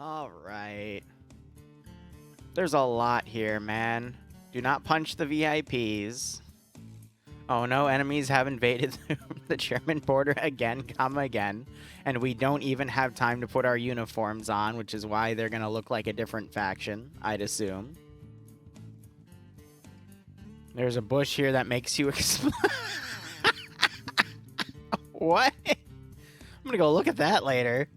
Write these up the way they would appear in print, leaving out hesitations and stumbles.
All right. There's a lot here, man. Do not punch the VIPs. Oh no, enemies have invaded the German border again, come again. And we don't even have time to put our uniforms on, which is why they're gonna look like a different faction, I'd assume. There's a bush here that makes you explode. What? I'm gonna go look at that later.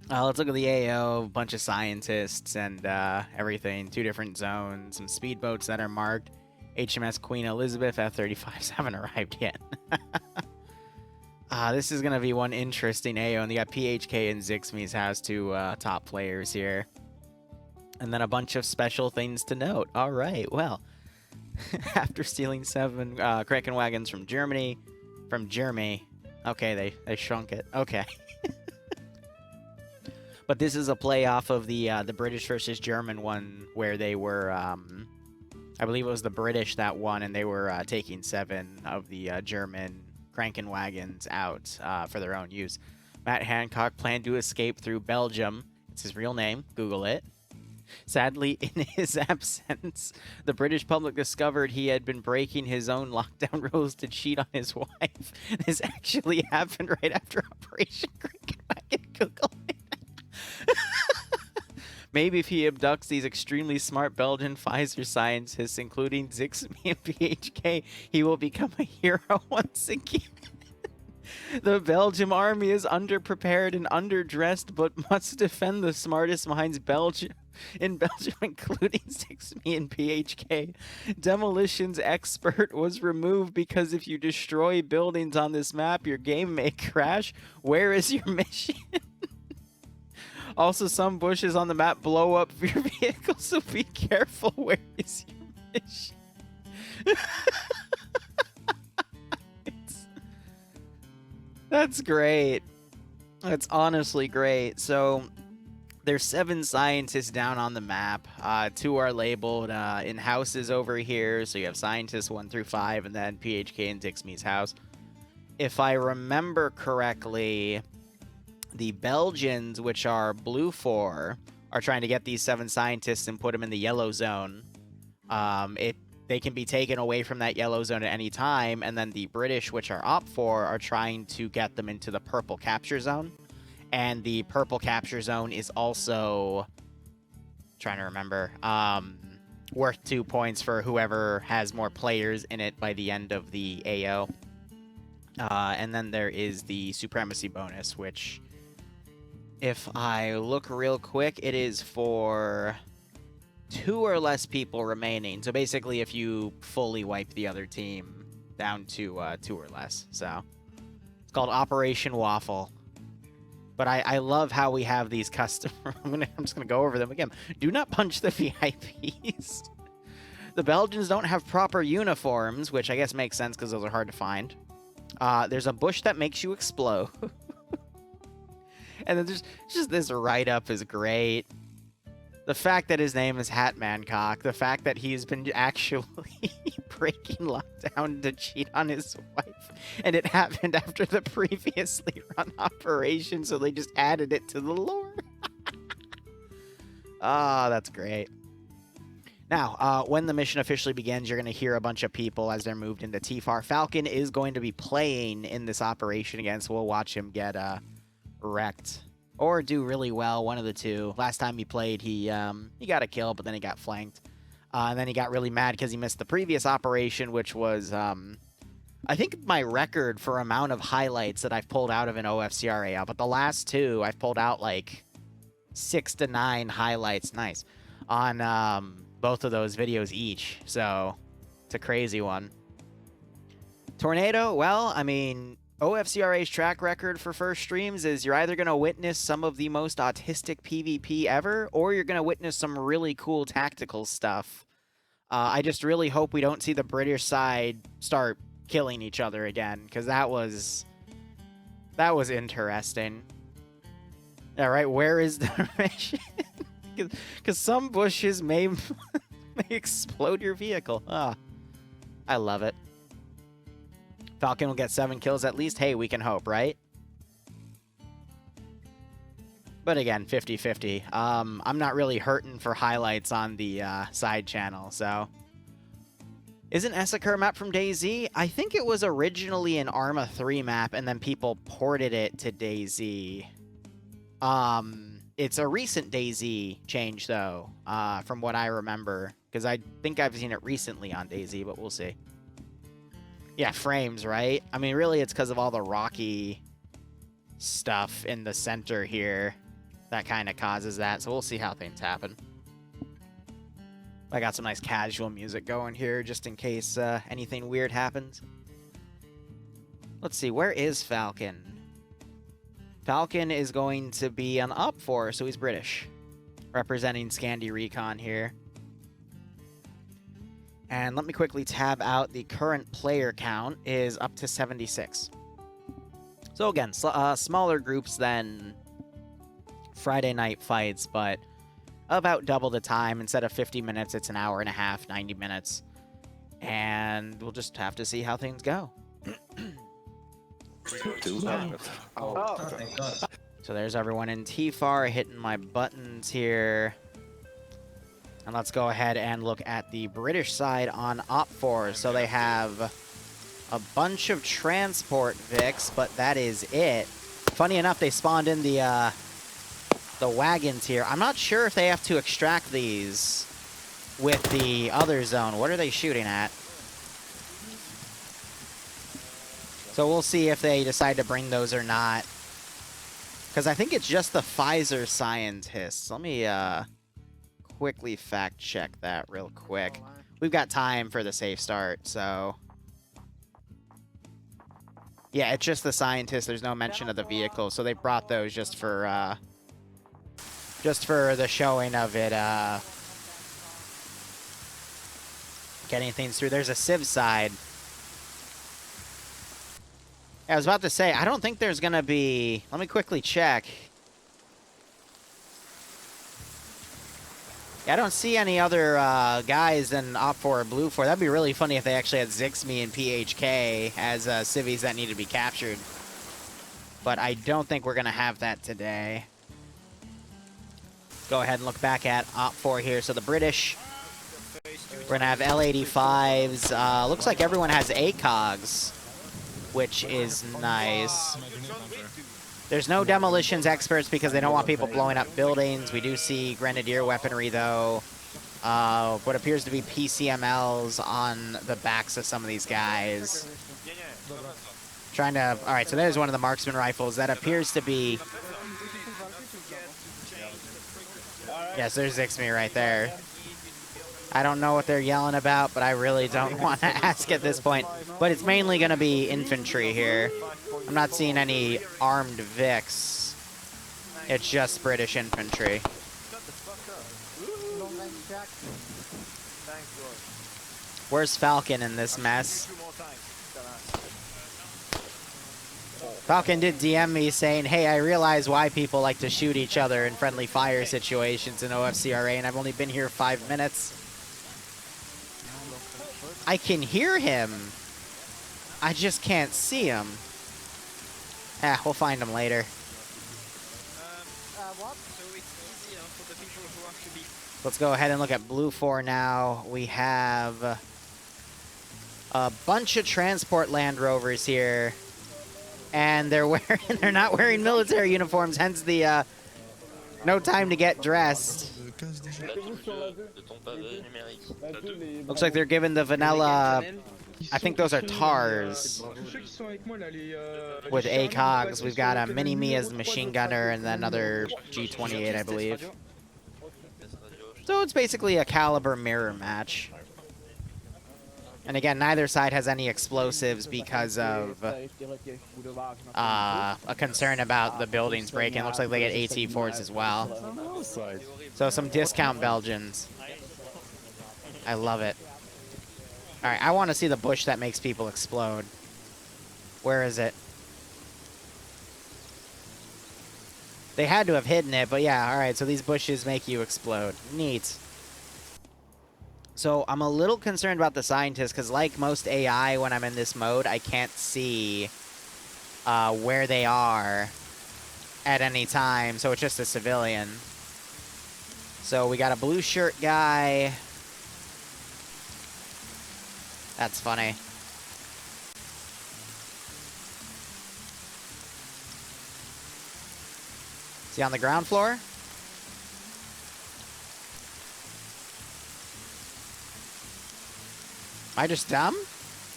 Let's look at the AO, a bunch of scientists and everything. 2 different zones, some speedboats that are marked. HMS Queen Elizabeth F-35s haven't arrived yet. This is going to be one interesting AO, and they got PHK and Zixme's has 2 top players here. And then a bunch of special things to note. All right, well, after stealing 7 Kraken wagons from Germany, okay, they shrunk it. Okay. But this is a play off of the British versus German one where they were, I believe it was the British that won, and they were taking 7 of the German Kraken wagons out for their own use. Matt Hancock planned to escape through Belgium. It's his real name. Google it. Sadly, in his absence, the British public discovered he had been breaking his own lockdown rules to cheat on his wife. This actually happened right after Operation Kraken Wagon. Google it. Maybe if he abducts these extremely smart Belgian Pfizer scientists, including Zixme and PHK, he will become a hero once again. The Belgian army is underprepared and underdressed, but must defend the smartest minds in Belgium, including Zixme and PHK. Demolitions expert was removed because if you destroy buildings on this map, your game may crash. Where is your mission? Also, some bushes on the map blow up your vehicle, so be careful. Where is your mission? That's great. That's honestly great. So, there's 7 scientists down on the map. 2 are labeled in houses over here. So, you have scientists 1 through 5, and then PHK and Dixme's house. If I remember correctly, the Belgians, which are blue 4, are trying to get these 7 scientists and put them in the yellow zone. They can be taken away from that yellow zone at any time, and then the British, which are op 4, are trying to get them into the purple capture zone. And the purple capture zone is also, trying to remember, worth 2 points for whoever has more players in it by the end of the AO. And then there is the supremacy bonus, which, if I look real quick, it is for 2 or less people remaining. So basically, if you fully wipe the other team down to 2 or less. So it's called Operation Waffle. But I love how we have these custom. I'm just gonna go over them again. Do not punch the VIPs. The Belgians don't have proper uniforms, which I guess makes sense because those are hard to find. There's a bush that makes you explode. And then there's just this write-up is great. The fact that his name is Hat Mancock, the fact that he's been actually breaking lockdown to cheat on his wife, and it happened after the previously run operation, so they just added it to the lore. Ah, that's great. Now, when the mission officially begins, you're going to hear a bunch of people as they're moved into TFAR. Falcon is going to be playing in this operation again, so we'll watch him get wrecked or do really well, one of the two. Last time he played, he got a kill, but then he got flanked. And then he got really mad because he missed the previous operation, which was, I think, my record for amount of highlights that I've pulled out of an OFCRA. But the last 2, I've pulled out like 6 to 9 highlights. Nice. On both of those videos each. So it's a crazy one. Tornado, well, I mean, OFCRA's track record for first streams is you're either going to witness some of the most autistic PvP ever, or you're going to witness some really cool tactical stuff. I just really hope we don't see the British side start killing each other again, because that was interesting. All right, where is the mission? Because some bushes may explode your vehicle. I love it. Falcon will get 7 kills at least. Hey, we can hope, right? But again, 50-50. I'm not really hurting for highlights on the side channel, so... Isn't Escalation map from DayZ? I think it was originally an Arma 3 map, and then people ported it to DayZ. It's a recent DayZ change, though, from what I remember. Because I think I've seen it recently on DayZ, but we'll see. Yeah, frames, right? I mean, really, it's because of all the rocky stuff in the center here that kind of causes that. So we'll see how things happen. I got some nice casual music going here just in case anything weird happens. Let's see, where is Falcon? Falcon is going to be on OFCRA, so he's British. Representing Scandi Recon here. And let me quickly tab out the current player count is up to 76. So again, smaller groups than Friday night fights, but about double the time. Instead of 50 minutes, it's an hour and a half, 90 minutes. And we'll just have to see how things go. So there's everyone in TFAR hitting my buttons here. And let's go ahead and look at the British side on OFCRA. So they have a bunch of transport Vics, but that is it. Funny enough, they spawned in the wagons here. I'm not sure if they have to extract these with the other zone. What are they shooting at? So we'll see if they decide to bring those or not. Because I think it's just the Pfizer scientists. Let me quickly fact check that real quick. We've got time for the safe start, so... Yeah, it's just the scientists. There's no mention of the vehicle, so they brought those just for the showing of it, getting things through. There's a Civ side. Yeah, I was about to say, I don't think there's gonna be... Let me quickly check. Yeah, I don't see any other guys than OPFOR or BLUEFOR. That'd be really funny if they actually had Zixme and PHK as civvies that need to be captured. But I don't think we're gonna have that today. Go ahead and look back at OPFOR here. So the British, we're gonna have L85s. Looks like everyone has ACOGs, which is nice. There's no demolitions experts because they don't want people blowing up buildings. We do see grenadier weaponry, though. What appears to be PCMLs on the backs of some of these guys. Trying to... All right, so there's one of the marksman rifles. That appears to be... Yes, there's Zixme right there. I don't know what they're yelling about, but I really don't want to ask at this point. But it's mainly going to be infantry here. I'm not seeing any armed Vics. It's just British infantry. Where's Falcon in this mess? Falcon did DM me saying, hey, I realize why people like to shoot each other in friendly fire situations in OFCRA, and I've only been here 5 minutes. I can hear him. I just can't see him. Ah, we'll find him later. Let's go ahead and look at BLUEFOR now. We have a bunch of transport Land Rovers here. And they're not wearing military uniforms, hence the no time to get dressed. Looks like they're giving the vanilla, I think those are TARs with ACOGs. We've got a Mini-Me as the machine gunner and then another G28, I believe. So it's basically a caliber mirror match. And again, neither side has any explosives because of a concern about the buildings breaking. Looks like they get AT-4s as well. So some discount Belgians. I love it. All right, I want to see the bush that makes people explode. Where is it? They had to have hidden it, but yeah, all right, so these bushes make you explode. Neat. So I'm a little concerned about the scientists because like most AI, when I'm in this mode, I can't see where they are. at any time, so it's just a civilian. So we got a blue shirt guy. That's funny. Is he on the ground floor? Am I just dumb?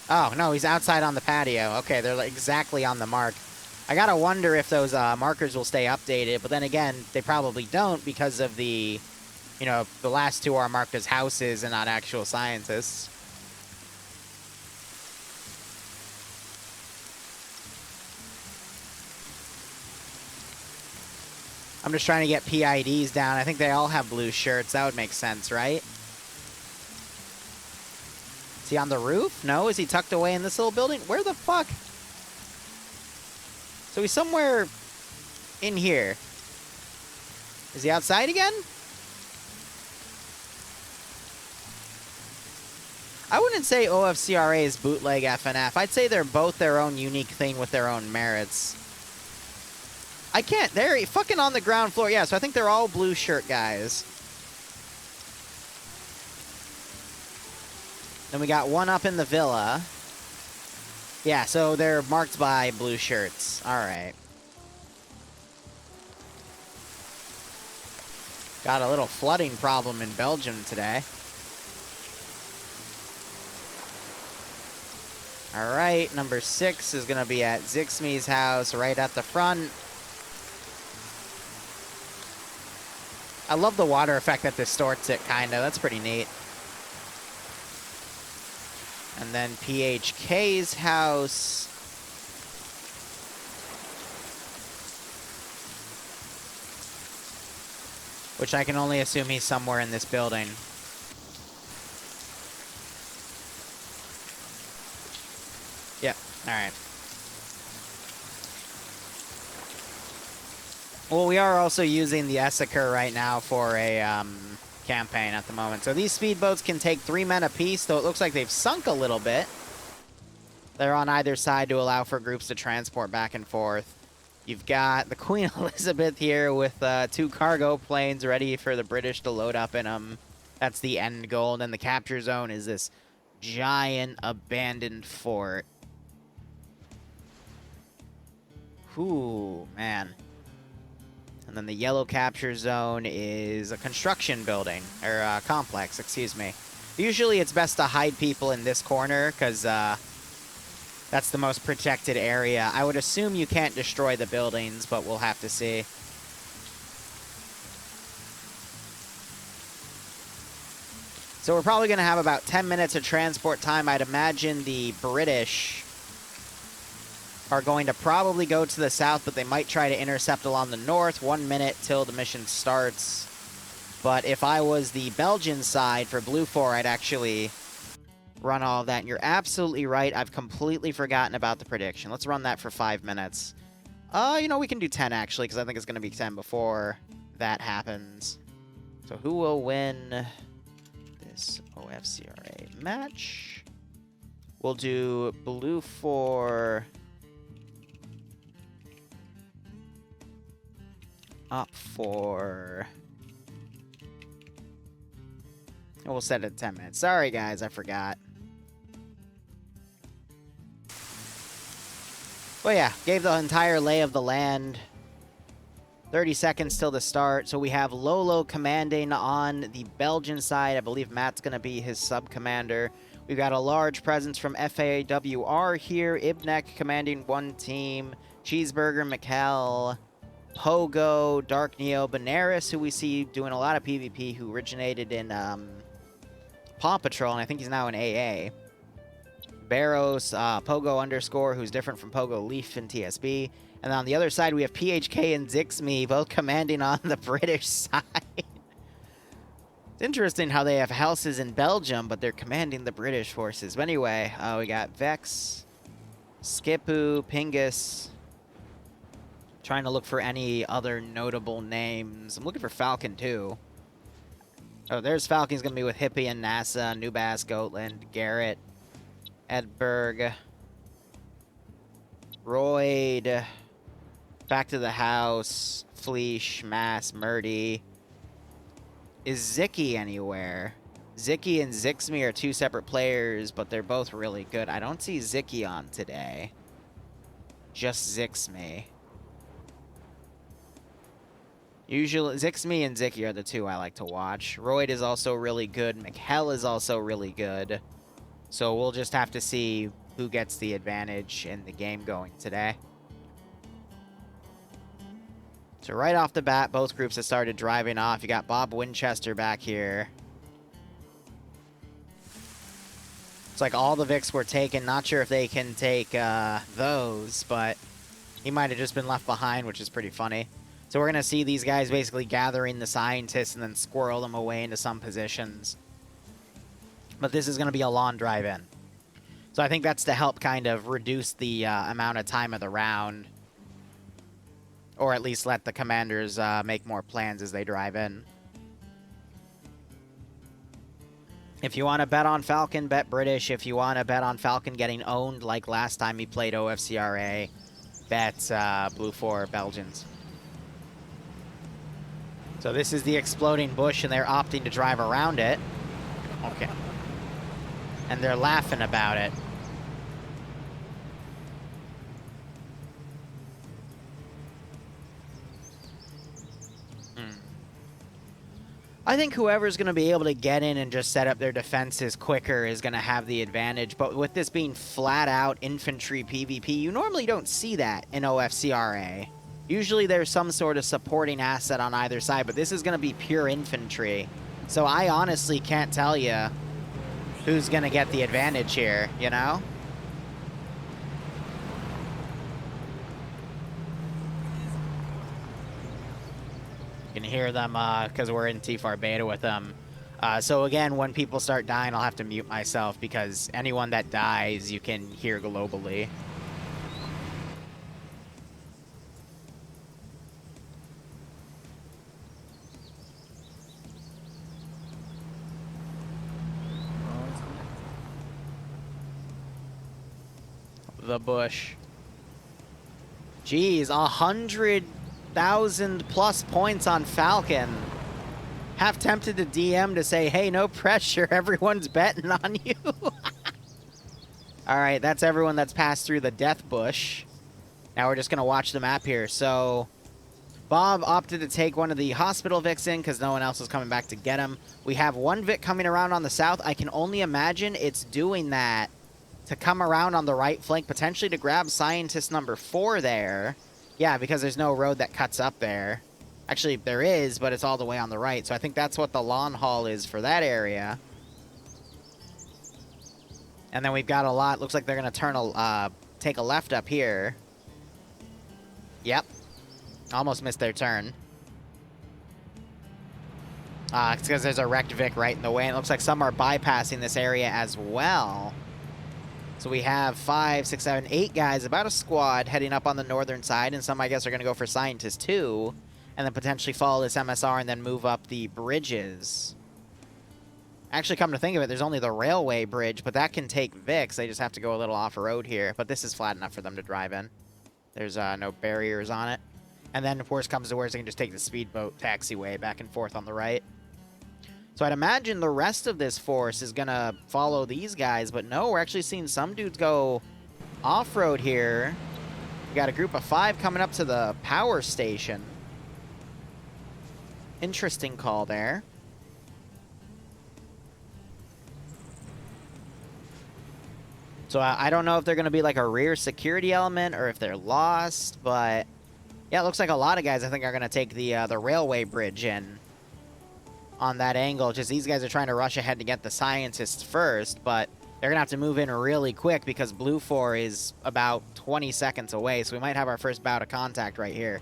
Oh, no, he's outside on the patio. Okay, they're exactly on the mark. I gotta wonder if those markers will stay updated, but then again, they probably don't because of the, you know, the last two are marked as houses and not actual scientists. I'm just trying to get PIDs down. I think they all have blue shirts. That would make sense, right? Is he on the roof? No? Is he tucked away in this little building? Where the fuck? So he's somewhere in here. Is he outside again? I wouldn't say OFCRA is bootleg FNF. I'd say they're both their own unique thing with their own merits. I can't. They're fucking on the ground floor. Yeah, so I think they're all blue shirt guys. Then we got one up in the villa. Yeah, so they're marked by blue shirts. All right. Got a little flooding problem in Belgium today. All right, number 6 is going to be at Zixme's house right at the front. I love the water effect that distorts it, kind of. That's pretty neat. And then PHK's house. Which I can only assume he's somewhere in this building. Yep, alright. Well, we are also using the escalation right now for a campaign at the moment. So these speedboats can take 3 men apiece, though it looks like they've sunk a little bit. They're on either side to allow for groups to transport back and forth. You've got the Queen Elizabeth here with 2 cargo planes ready for the British to load up in them. That's the end goal. And then the capture zone is this giant abandoned fort. Ooh, man. And then the yellow capture zone is a construction building, or a complex, excuse me. Usually it's best to hide people in this corner, because that's the most protected area. I would assume you can't destroy the buildings, but we'll have to see. So we're probably going to have about 10 minutes of transport time. I'd imagine the British are going to probably go to the south, but they might try to intercept along the north. 1 minute till the mission starts. But if I was the Belgian side for Blue 4, I'd actually run all of that. And you're absolutely right. I've completely forgotten about the prediction. Let's run that for 5 minutes. You know, we can do 10, actually, because I think it's going to be 10 before that happens. So who will win this OFCRA match? We'll do Blue 4... up for... We'll set it at 10 minutes. Sorry, guys, I forgot. Well, yeah, gave the entire lay of the land. 30 seconds till the start. So we have Lolo commanding on the Belgian side. I believe Matt's going to be his sub-commander. We've got a large presence from FAWR here. Ibnek commanding one team. Cheeseburger, Mikkel, Pogo, Dark Neo, Benaris, who we see doing a lot of PvP, who originated in Paw Patrol, and I think he's now in AA. Barros, Pogo underscore, who's different from Pogo Leaf in TSB. And on the other side, we have PHK and Zixme, both commanding on the British side. It's interesting how they have houses in Belgium, but they're commanding the British forces. But anyway, we got Vex, Skipu, Pingus. Trying to look for any other notable names. I'm looking for Falcon, too. Oh, there's Falcon. He's going to be with Hippie and NASA, Nubas, Gotland, Garrett, Edberg, Royd, Back to the house. Fleesh, Mass, Murdy. Is Zicky anywhere? Zicky and Zixme are two separate players, but they're both really good. I don't see Zicky on today. Just Zixme. Usually, Zixme and Zicky are the two I like to watch. Royd is also really good. McHell is also really good. So we'll just have to see who gets the advantage in the game going today. So right off the bat, both groups have started driving off. You got Bob Winchester back here. It's like all the Vics were taken. Not sure if they can take those, but he might have just been left behind, which is pretty funny. So we're going to see these guys basically gathering the scientists and then squirrel them away into some positions. But this is going to be a long drive in. So I think that's to help kind of reduce the amount of time of the round. Or at least let the commanders make more plans as they drive in. If you want to bet on Falcon, bet British. If you want to bet on Falcon getting owned like last time he played OFCRA, bet Blue 4 Belgians. So this is the exploding bush, and they're opting to drive around it. Okay. And they're laughing about it. I think whoever's going to be able to get in and just set up their defenses quicker is going to have the advantage. But with this being flat-out infantry PvP, you normally don't see that in OFCRA. Usually there's some sort of supporting asset on either side, but this is going to be pure infantry. So I honestly can't tell you who's going to get the advantage here, you know? You can hear them because we're in TFAR beta with them. So again, when people start dying, I'll have to mute myself because anyone that dies, you can hear globally. The bush. Jeez, 100,000 plus points on Falcon. Half tempted to DM to say, hey, no pressure, everyone's betting on you. All right, that's everyone that's passed through the death bush. Now we're just going to watch the map here. So Bob opted to take one of the hospital Vics in because no one else is coming back to get him. We have one Vic coming around on the south. I can only imagine it's doing that to come around on the right flank, potentially to grab scientist number 4 there. Yeah, because there's no road that cuts up there. Actually, there is, but it's all the way on the right. So I think that's what the lawn haul is for that area. And then we've got a lot. Looks like they're going to take a left up here. Yep. Almost missed their turn. It's because there's a wrecked Vic right in the way. And it looks like some are bypassing this area as well. So we have 5, 6, 7, 8 guys, about a squad, heading up on the northern side. And some, I guess, are going to go for scientists too. And then potentially follow this MSR and then move up the bridges. Actually, come to think of it, there's only the railway bridge, but that can take Vics. They just have to go a little off-road here. But this is flat enough for them to drive in. There's no barriers on it. And then, if worse comes to worse, they can just take the speedboat taxiway back and forth on the right. So I'd imagine the rest of this force is going to follow these guys. But no, we're actually seeing some dudes go off-road here. We got a group of 5 coming up to the power station. Interesting call there. So I don't know if they're going to be like a rear security element or if they're lost, but yeah, it looks like a lot of guys I think are going to take the railway bridge in on that angle. Just these guys are trying to rush ahead to get the scientists first, but they're going to have to move in really quick because Blue 4 is about 20 seconds away, so we might have our first bout of contact right here.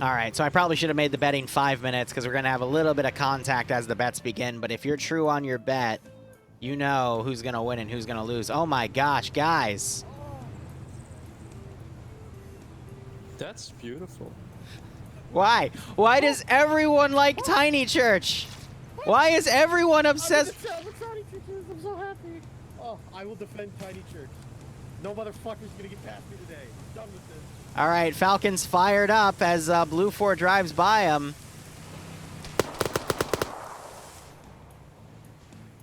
All right, so I probably should have made the betting 5 minutes because we're going to have a little bit of contact as the bets begin. But if you're true on your bet, you know who's going to win and who's going to lose. Oh, my gosh, guys. That's beautiful. Why? Why does everyone like Tiny Church? Why is everyone obsessed? I will defend Tiny Church. No motherfucker's gonna get past me today. I'm done with this. All right, Falcon's fired up as Blue 4 drives by him.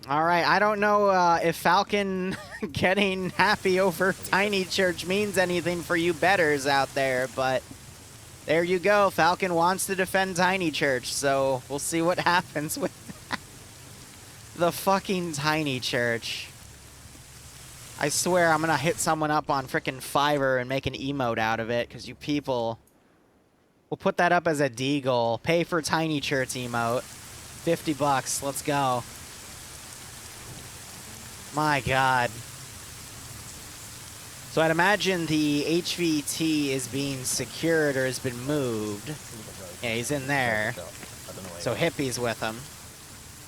All right, I don't know if Falcon getting happy over Tiny Church means anything for you betters out there, but there you go. Falcon wants to defend Tiny Church, so we'll see what happens with that. The fucking Tiny Church. I swear I'm gonna hit someone up on frickin' Fiverr and make an emote out of it, because you people... We'll put that up as a deagle. Pay for Tiny Church emote. 50 bucks. Let's go. My God. So I'd imagine the HVT is being secured or has been moved. Yeah, he's in there. So Hippie's with him.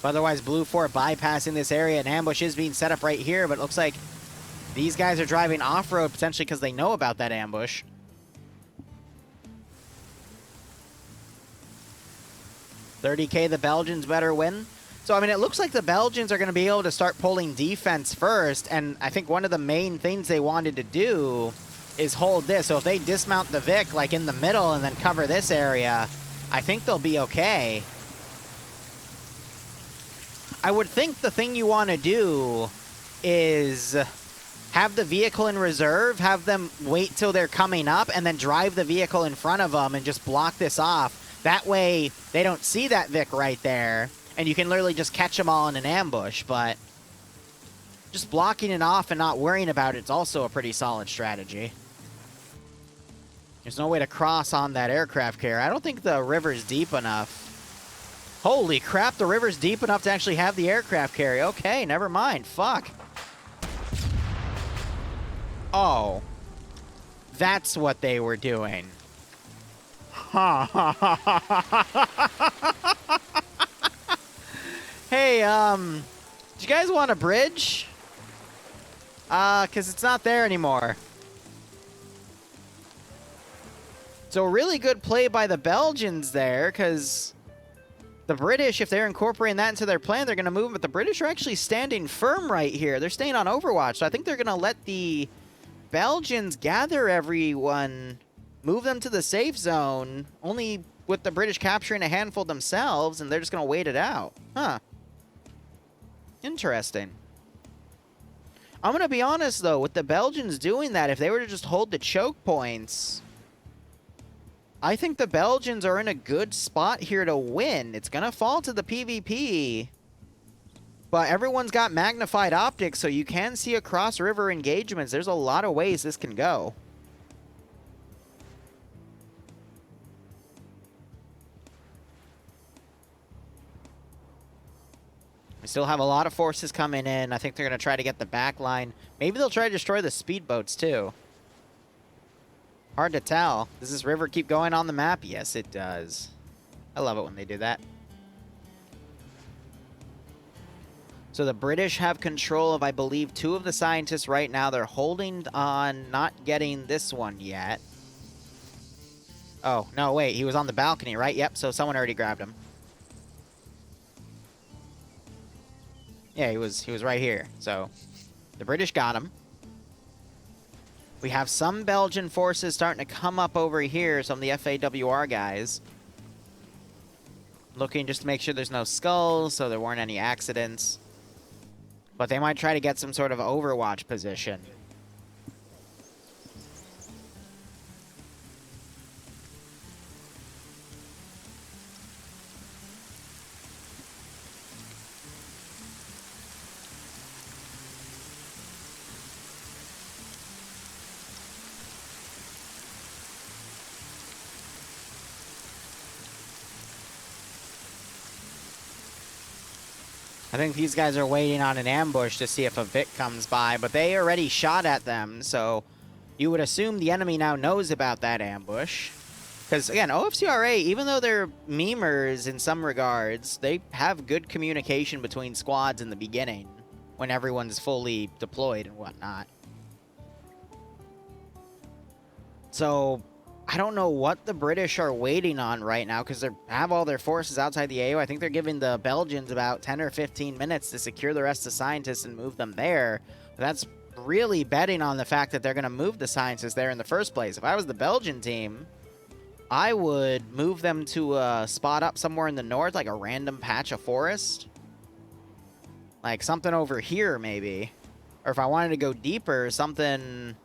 But otherwise, Blue 4 bypassing this area. An ambush is being set up right here, but it looks like these guys are driving off-road potentially because they know about that ambush. $30K, the Belgians better win. So, I mean, it looks like the Belgians are going to be able to start pulling defense first, and I think one of the main things they wanted to do is hold this. So if they dismount the Vic, like, in the middle and then cover this area, I think they'll be okay. I would think the thing you want to do is have the vehicle in reserve, have them wait till they're coming up, and then drive the vehicle in front of them and just block this off. That way, they don't see that Vic right there. And you can literally just catch them all in an ambush, but just blocking it off and not worrying about it's also a pretty solid strategy. There's no way to cross on that aircraft carrier. I don't think the river's deep enough. Holy crap, the river's deep enough to actually have the aircraft carrier. Okay, never mind. Fuck. Oh. That's what they were doing. Hey, do you guys want a bridge? Because it's not there anymore. So really good play by the Belgians there, because the British, if they're incorporating that into their plan, they're going to move, but the British are actually standing firm right here. They're staying on Overwatch, so I think they're going to let the Belgians gather everyone, move them to the safe zone, only with the British capturing a handful themselves, and they're just going to wait it out. Huh. Interesting. I'm going to be honest, though, with the Belgians doing that, if they were to just hold the choke points, I think the Belgians are in a good spot here to win. It's going to fall to the PvP, but everyone's got magnified optics, so you can see across river engagements. There's a lot of ways this can go. We still have a lot of forces coming in. I think they're going to try to get the back line. Maybe they'll try to destroy the speedboats, too. Hard to tell. Does this river keep going on the map? Yes, it does. I love it when they do that. So the British have control of, I believe, 2 of the scientists right now. They're holding on not getting this one yet. Oh, no, wait. He was on the balcony, right? Yep, so someone already grabbed him. Yeah, he was right here. So the British got him. We have some Belgian forces starting to come up over here, some of the FAWR guys. Looking just to make sure there's no skulls, so there weren't any accidents. But they might try to get some sort of overwatch position. I think these guys are waiting on an ambush to see if a Vic comes by, but they already shot at them, so you would assume the enemy now knows about that ambush. Because, again, OFCRA, even though they're memers in some regards, they have good communication between squads in the beginning when everyone's fully deployed and whatnot. So I don't know what the British are waiting on right now because they have all their forces outside the AO. I think they're giving the Belgians about 10 or 15 minutes to secure the rest of the scientists and move them there. That's really betting on the fact that they're going to move the scientists there in the first place. If I was the Belgian team, I would move them to a spot up somewhere in the north, like a random patch of forest. Like something over here, maybe. Or if I wanted to go deeper, something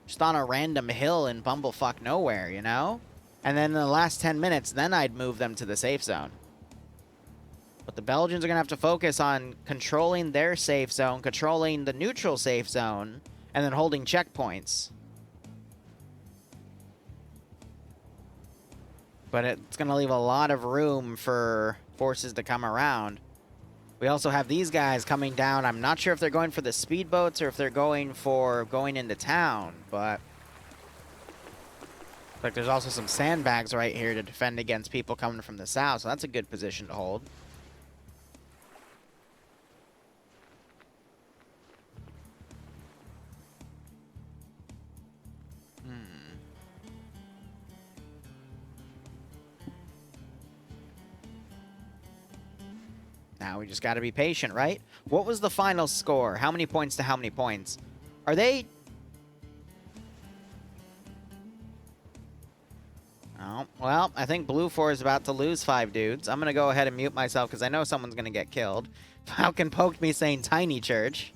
just on a random hill in bumblefuck nowhere, you know? And then in the last 10 minutes, then I'd move them to the safe zone. But the Belgians are going to have to focus on controlling their safe zone, controlling the neutral safe zone, and then holding checkpoints. But it's going to leave a lot of room for forces to come around. We also have these guys coming down. I'm not sure if they're going for the speedboats or if they're going for going into town, but... like, there's also some sandbags right here to defend against people coming from the south, so that's a good position to hold. Now we just got to be patient, right? What was the final score? How many points to how many points? Are they... oh, well, I think Blue 4 is about to lose 5 dudes. I'm going to go ahead and mute myself because I know someone's going to get killed. Falcon poked me saying tiny church.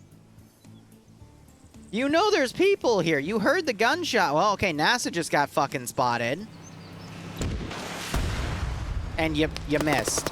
You know there's people here. You heard the gunshot. Well, okay, NASA just got fucking spotted. And you missed.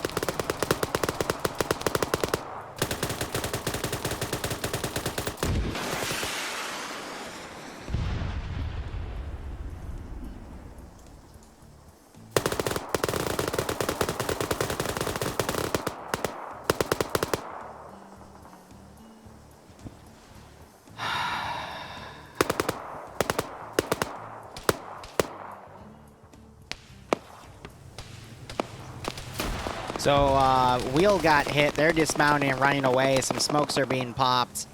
So, Wheel got hit. They're dismounting and running away. Some smokes are being popped.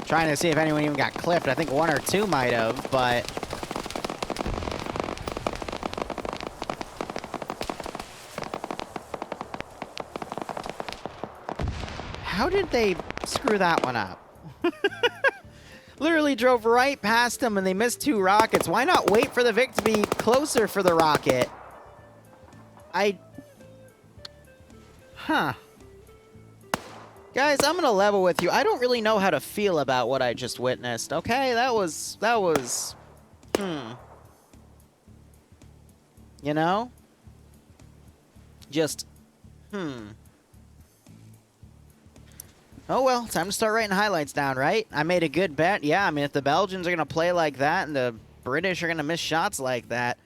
Trying to see if anyone even got clipped. I think 1 or 2 might have, but... how did they screw that one up? Literally drove right past them and they missed 2 rockets. Why not wait for the Vic to be closer for the rocket? Huh. Guys, I'm gonna level with you. I don't really know how to feel about what I just witnessed, okay? That was... you know? Just... oh, well, time to start writing highlights down, right? I made a good bet. Yeah, I mean, if the Belgians are going to play like that and the British are going to miss shots like that,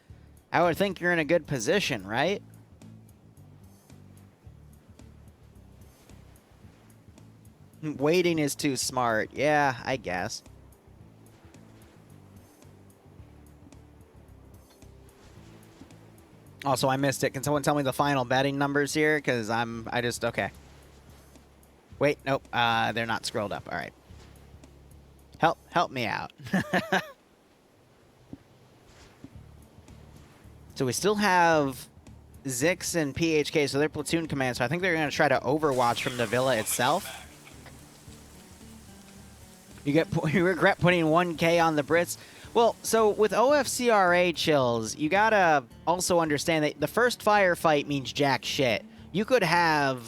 I would think you're in a good position, right? Waiting is too smart. Yeah, I guess. Also, I missed it. Can someone tell me the final betting numbers here? Because okay. Wait, nope, they're not scrolled up. All right. Help me out. So we still have Zix and PHK, so they're platoon command, so I think they're going to try to overwatch from the villa itself. You regret putting 1K on the Brits? Well, so with OFCRA chills, you got to also understand that the first firefight means jack shit. You could have...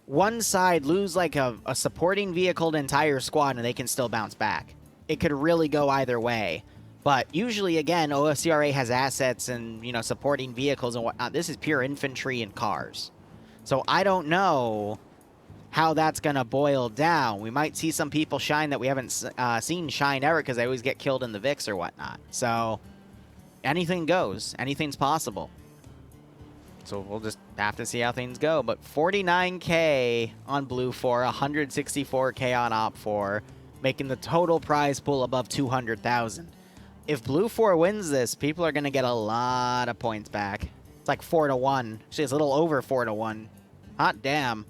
one side lose like a supporting vehicle to entire squad and they can still bounce back. It could really go either way. But usually, again, OFCRA has assets and, you know, supporting vehicles and whatnot. This is pure infantry and cars. So I don't know how that's going to boil down. We might see some people shine that we haven't seen shine ever because they always get killed in the VIX or whatnot. So anything goes. Anything's possible. So we'll just have to see how things go. But 49K on Blue 4, 164K on Op 4, making the total prize pool above 200,000. If Blue 4 wins this, people are going to get a lot of points back. It's like 4-1. Actually, it's a little over 4-1. Hot damn.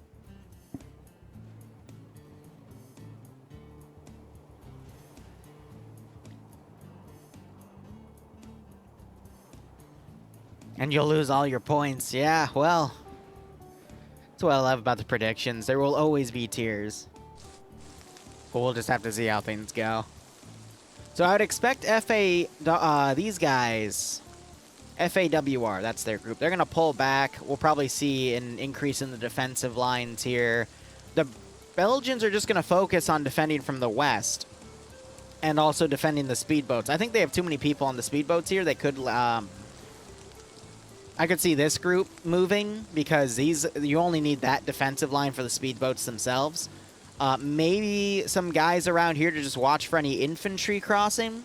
And you'll lose all your points. Yeah, well, what I love about the predictions. There will always be tiers. But we'll just have to see how things go. So I would expect these guys, FAWR, that's their group. They're going to pull back. We'll probably see an increase in the defensive lines here. The Belgians are just going to focus on defending from the west. And also defending the speedboats. I think they have too many people on the speedboats here. They could, I could see this group moving because you only need that defensive line for the speedboats themselves. Maybe some guys around here to just watch for any infantry crossing.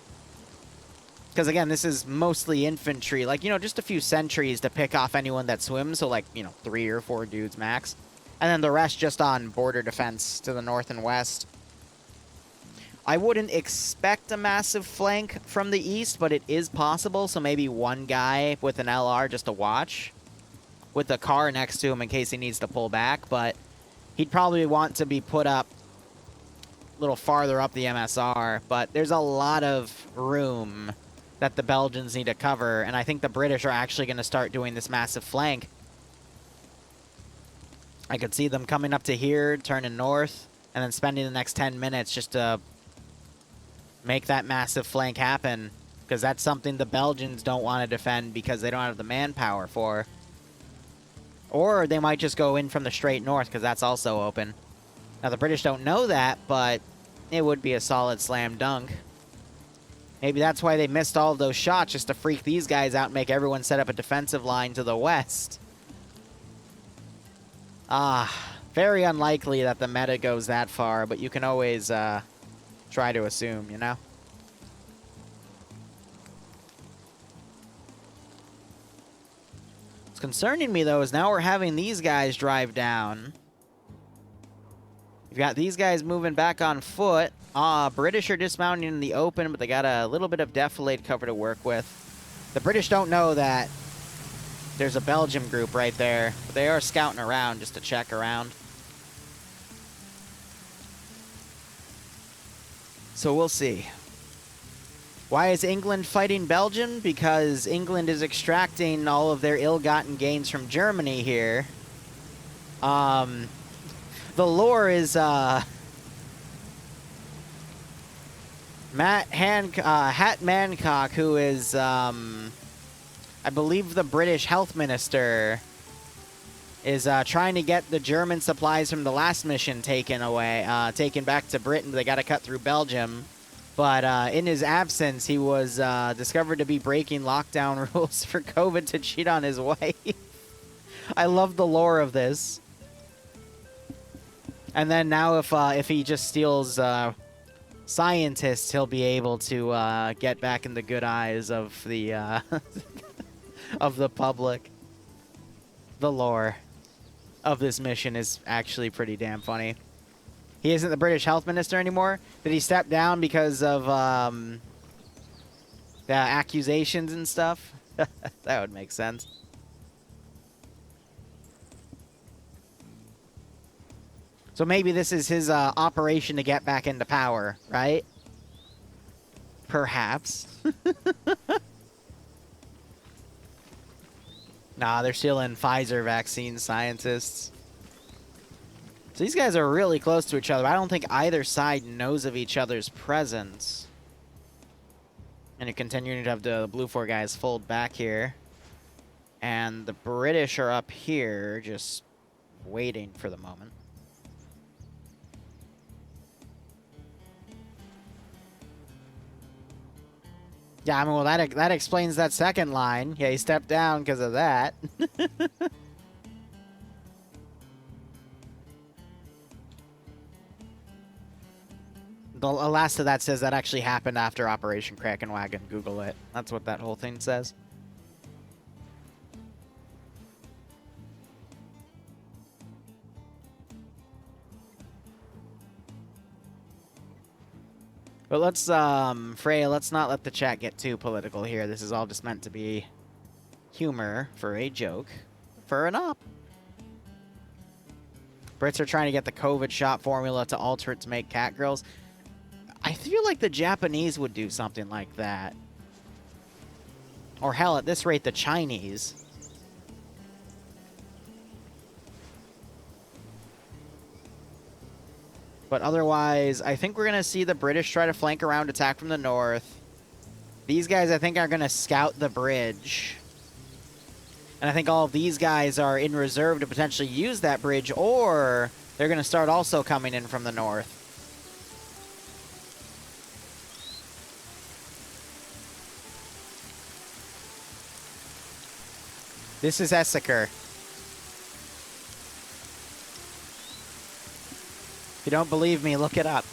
Because again, this is mostly infantry. Like, you know, just a few sentries to pick off anyone that swims. So like, you know, 3 or 4 dudes max. And then the rest just on border defense to the north and west. I wouldn't expect a massive flank from the east, but it is possible. So maybe one guy with an LR just to watch with a car next to him in case he needs to pull back. But he'd probably want to be put up a little farther up the MSR. But there's a lot of room that the Belgians need to cover. And I think the British are actually going to start doing this massive flank. I could see them coming up to here, turning north, and then spending the next 10 minutes just to make that massive flank happen, because that's something the Belgians don't want to defend because they don't have the manpower for. Or they might just go in from the straight north, because that's also open. Now, the British don't know that, but it would be a solid slam dunk. Maybe that's why they missed all of those shots, just to freak these guys out and make everyone set up a defensive line to the west. Very unlikely that the meta goes that far, but you can always, try to assume, you know? What's concerning me, though, is now we're having these guys drive down. You've got these guys moving back on foot. British are dismounting in the open, but they got a little bit of defilade cover to work with. The British don't know that there's a Belgium group right there, but they are scouting around just to check around. So we'll see. Why is England fighting Belgium? Because England is extracting all of their ill-gotten gains from Germany here. The lore is Hat Mancock, who is I believe the British health minister, is trying to get the German supplies from the last mission taken back to Britain. They got to cut through Belgium. But in his absence, he was discovered to be breaking lockdown rules for COVID to cheat on his wife. I love the lore of this. And then now if he just steals scientists, he'll be able to get back in the good eyes of the of the public. The lore of this mission is actually pretty damn funny. He isn't the British health minister anymore. Did he step down because of the accusations and stuff? That would make sense. So maybe this is his operation to get back into power, right? Perhaps. Nah, they're still in Pfizer vaccine scientists. So these guys are really close to each other. I don't think either side knows of each other's presence. And you're continuing to have the Blue 4 guys fold back here. And the British are up here just waiting for the moment. Yeah, I mean, well, that explains that second line. Yeah, he stepped down because of that. The last of that says that actually happened after Operation Krakenwagon. Google it. That's what that whole thing says. But let's, Freya, let's not let the chat get too political here. This is all just meant to be humor for a joke for an op. Brits are trying to get the COVID shot formula to alter it to make cat girls. I feel like the Japanese would do something like that. Or hell, at this rate, the Chinese. But otherwise, I think we're going to see the British try to flank around, attack from the north. These guys, I think, are going to scout the bridge. And I think all of these guys are in reserve to potentially use that bridge, or they're going to start also coming in from the north. This is Esseker. If you don't believe me, look it up.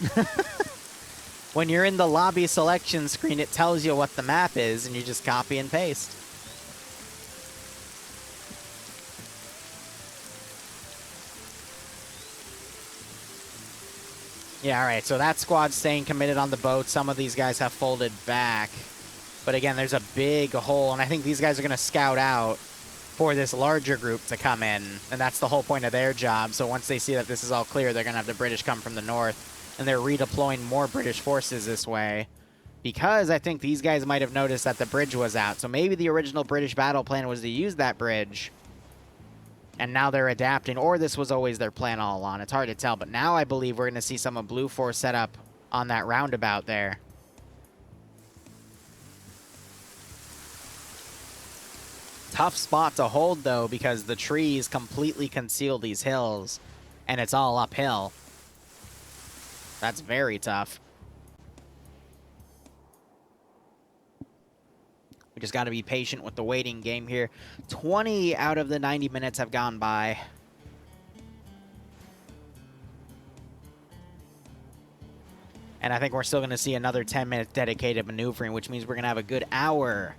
When you're in the lobby selection screen, it tells you what the map is, and you just copy and paste. Yeah, all right, so that squad's staying committed on the boat. Some of these guys have folded back. But again, there's a big hole, and I think these guys are going to scout out for this larger group to come in, and that's the whole point of their job. So once they see that this is all clear, they're going to have the British come from the north, and they're redeploying more British forces this way, because I think these guys might have noticed that the bridge was out. So maybe the original British battle plan was to use that bridge, and now they're adapting, or this was always their plan all along. It's hard to tell, but now I believe we're going to see some of Blue Force set up on that roundabout there. Tough spot to hold, though, because the trees completely conceal these hills, and it's all uphill. That's very tough. We just got to be patient with the waiting game here. 20 out of the 90 minutes have gone by. And I think we're still going to see another 10 minutes dedicated maneuvering, which means we're going to have a good hour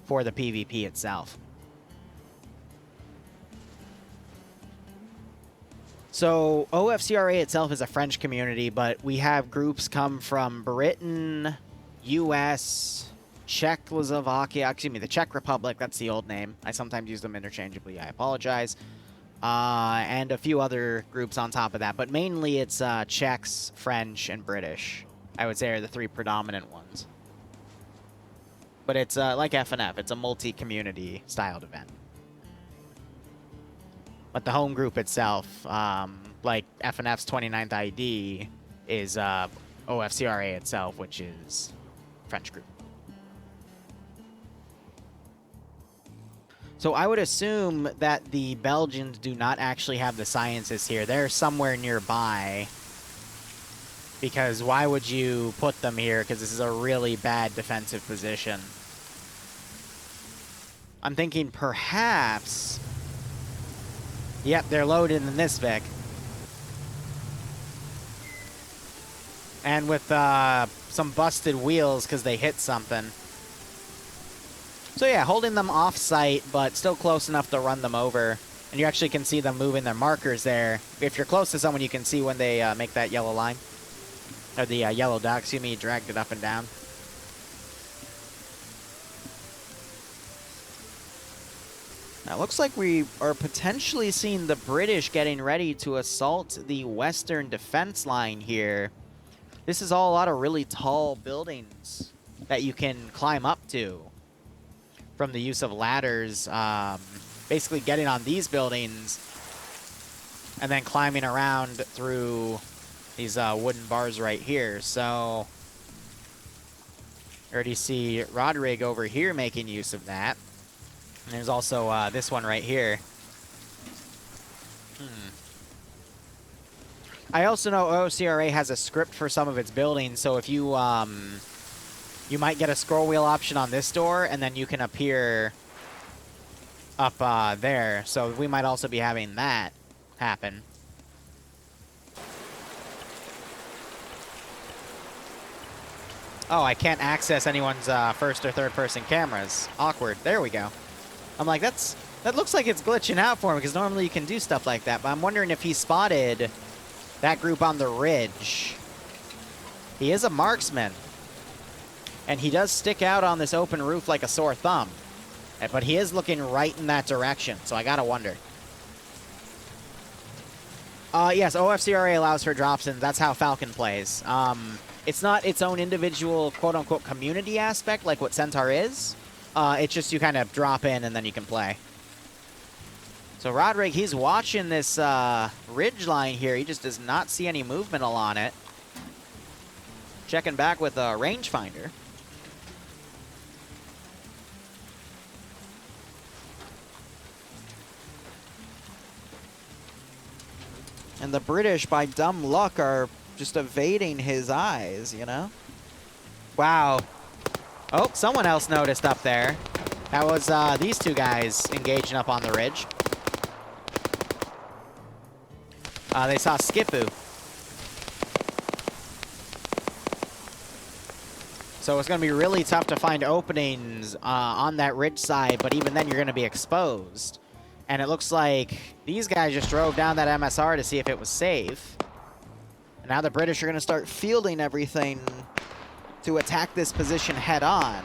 for the PvP itself. So OFCRA itself is a French community, but we have groups come from Britain, US, Czechoslovakia, excuse me, the Czech Republic, that's the old name. I sometimes use them interchangeably, I apologize. And a few other groups on top of that, but mainly it's Czechs, French, and British, I would say, are the three predominant ones. But it's like FNF, it's a multi-community styled event. But the home group itself, like FNF's 29th ID, is OFCRA itself, which is French group. So I would assume that the Belgians do not actually have the scientists here. They're somewhere nearby. Because why would you put them here? Because this is a really bad defensive position. I'm thinking perhaps... Yep, they're loaded in this Vic. And with some busted wheels because they hit something. So yeah, holding them off-site, but still close enough to run them over. And you actually can see them moving their markers there. If you're close to someone, you can see when they make that yellow line. Or the yellow dot, excuse me, dragged it up and down. Now, it looks like we are potentially seeing the British getting ready to assault the western defense line here. This is all a lot of really tall buildings that you can climb up to from the use of ladders. Basically getting on these buildings and then climbing around through these wooden bars right here. So, I already see Rodrig over here making use of that. And there's also this one right here. I also know OCRA has a script for some of its buildings, so if you you might get a scroll wheel option on this door, and then you can appear up there. So we might also be having that happen. Oh, I can't access anyone's first or third person cameras. Awkward. There we go. I'm like, that looks like it's glitching out for him, because normally you can do stuff like that. But I'm wondering if he spotted that group on the ridge. He is a marksman. And he does stick out on this open roof like a sore thumb. But he is looking right in that direction, so I gotta wonder. Yes, OFCRA allows for drops, and that's how Falcon plays. It's not its own individual quote-unquote community aspect like what Centaur is. It's just you kind of drop in and then you can play. So Roderick, he's watching this ridge line here. He just does not see any movement along it. Checking back with a rangefinder. And the British, by dumb luck, are just evading his eyes, you know? Wow. Oh, someone else noticed up there. That was these two guys engaging up on the ridge. They saw Skipu. So it's going to be really tough to find openings on that ridge side, but even then you're going to be exposed. And it looks like these guys just drove down that MSR to see if it was safe. And now the British are going to start fielding everything to attack this position head on.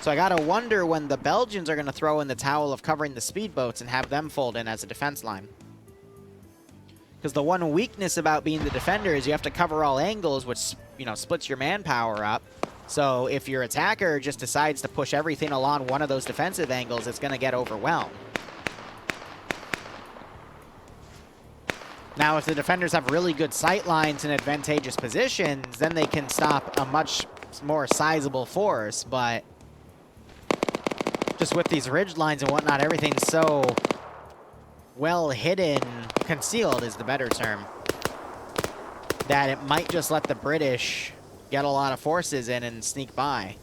So I got to wonder when the Belgians are going to throw in the towel of covering the speedboats and have them fold in as a defense line. Because the one weakness about being the defender is you have to cover all angles, which, you know, splits your manpower up. So if your attacker just decides to push everything along one of those defensive angles, it's going to get overwhelmed. Now, if the defenders have really good sight lines and advantageous positions, then they can stop a much more sizable force. But just with these ridge lines and whatnot, everything's so well hidden, concealed is the better term, that it might just let the British get a lot of forces in and sneak by.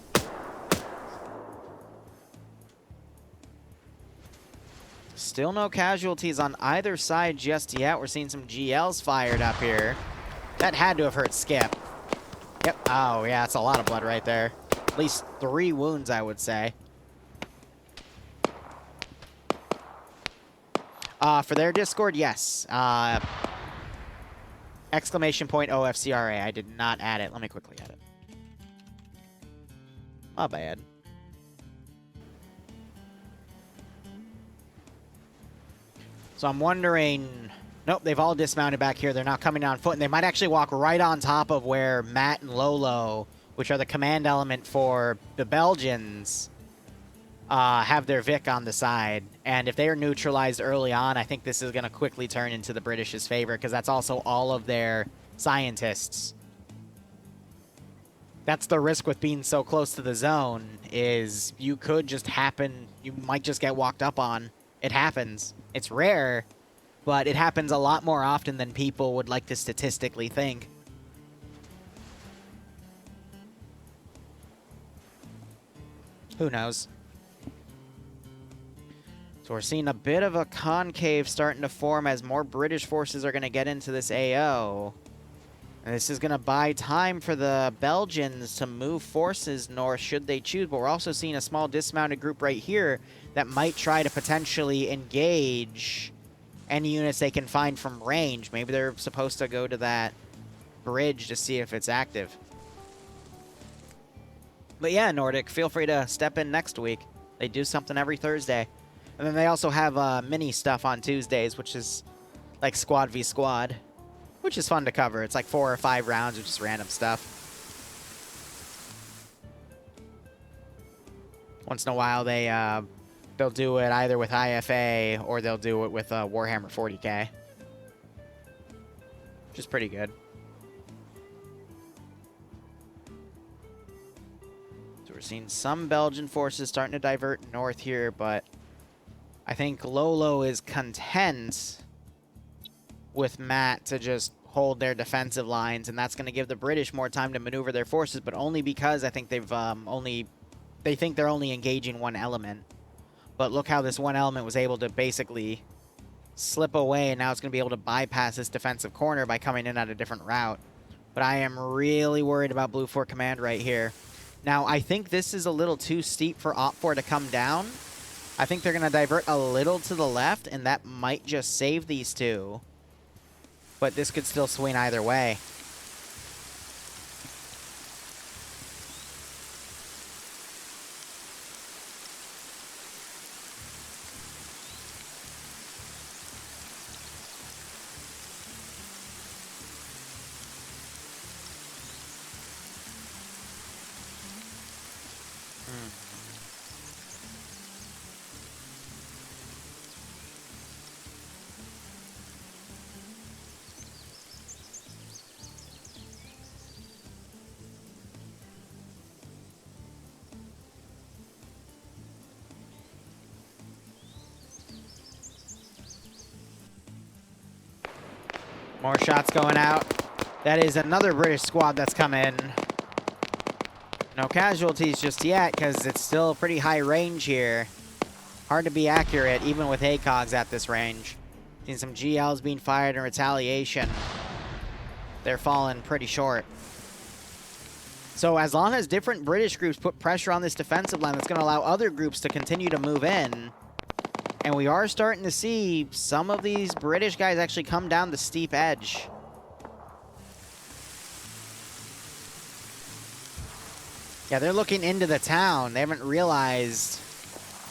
Still no casualties on either side just yet. We're seeing some GLs fired up here. That had to have hurt Skip. Yep. Oh, yeah, that's a lot of blood right there. At least 3 wounds, I would say. For their Discord, yes. Exclamation point OFCRA. I did not add it. Let me quickly add it. My bad. So I'm wondering... Nope, they've all dismounted back here. They're now coming on foot, and they might actually walk right on top of where Matt and Lolo, which are the command element for the Belgians, have their Vic on the side. And if they are neutralized early on, I think this is going to quickly turn into the British's favor, because that's also all of their scientists. That's the risk with being so close to the zone, is you could just happen, you might just get walked up on. It happens. It's rare, but it happens a lot more often than people would like to statistically think. Who knows? So we're seeing a bit of a concave starting to form as more British forces are going to get into this AO. And this is going to buy time for the Belgians to move forces north should they choose. But we're also seeing a small dismounted group right here that might try to potentially engage any units they can find from range. Maybe they're supposed to go to that bridge to see if it's active. But yeah, Nordic, feel free to step in next week. They do something every Thursday. And then they also have mini stuff on Tuesdays, which is like squad v squad, which is fun to cover. It's like 4 or 5 rounds of just random stuff. Once in a while, they'll do it either with IFA or they'll do it with Warhammer 40K, which is pretty good. So we're seeing some Belgian forces starting to divert north here, but I think Lolo is content with Matt to just hold their defensive lines, and that's going to give the British more time to maneuver their forces, but only because I think they think they're only engaging one element. But look how this one element was able to basically slip away, and now it's going to be able to bypass this defensive corner by coming in at a different route. But I am really worried about Blue 4 Command right here. Now, I think this is a little too steep for OP4 to come down. I think they're going to divert a little to the left, and that might just save these two. But this could still swing either way. More shots going out. That is another British squad that's come in. No casualties just yet, because it's still pretty high range here. Hard to be accurate, even with ACOGs at this range. Seen some GLs being fired in retaliation. They're falling pretty short. So as long as different British groups put pressure on this defensive line, that's going to allow other groups to continue to move in. And we are starting to see some of these British guys actually come down the steep edge. Yeah, they're looking into the town. They haven't realized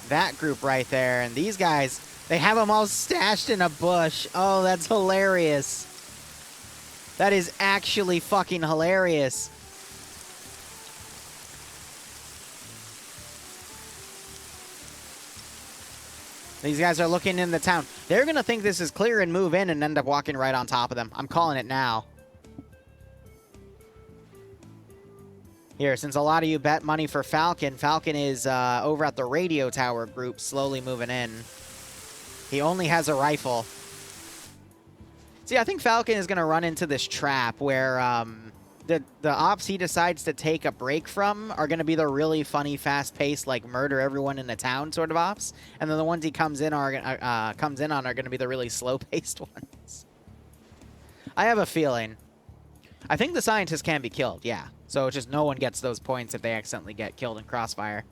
that group right there. And these guys, they have them all stashed in a bush. Oh, that's hilarious. That is actually fucking hilarious. These guys are looking in the town. They're going to think this is clear and move in and end up walking right on top of them. I'm calling it now. Here, since a lot of you bet money for Falcon, Falcon is over at the radio tower group, slowly moving in. He only has a rifle. See, I think Falcon is going to run into this trap where the ops he decides to take a break from are going to be the really funny, fast-paced, like murder everyone in the town sort of ops, and then the ones he comes in on are going to be the really slow-paced ones. I have a feeling. I think the scientists can be killed, yeah. So just no one gets those points if they accidentally get killed in crossfire.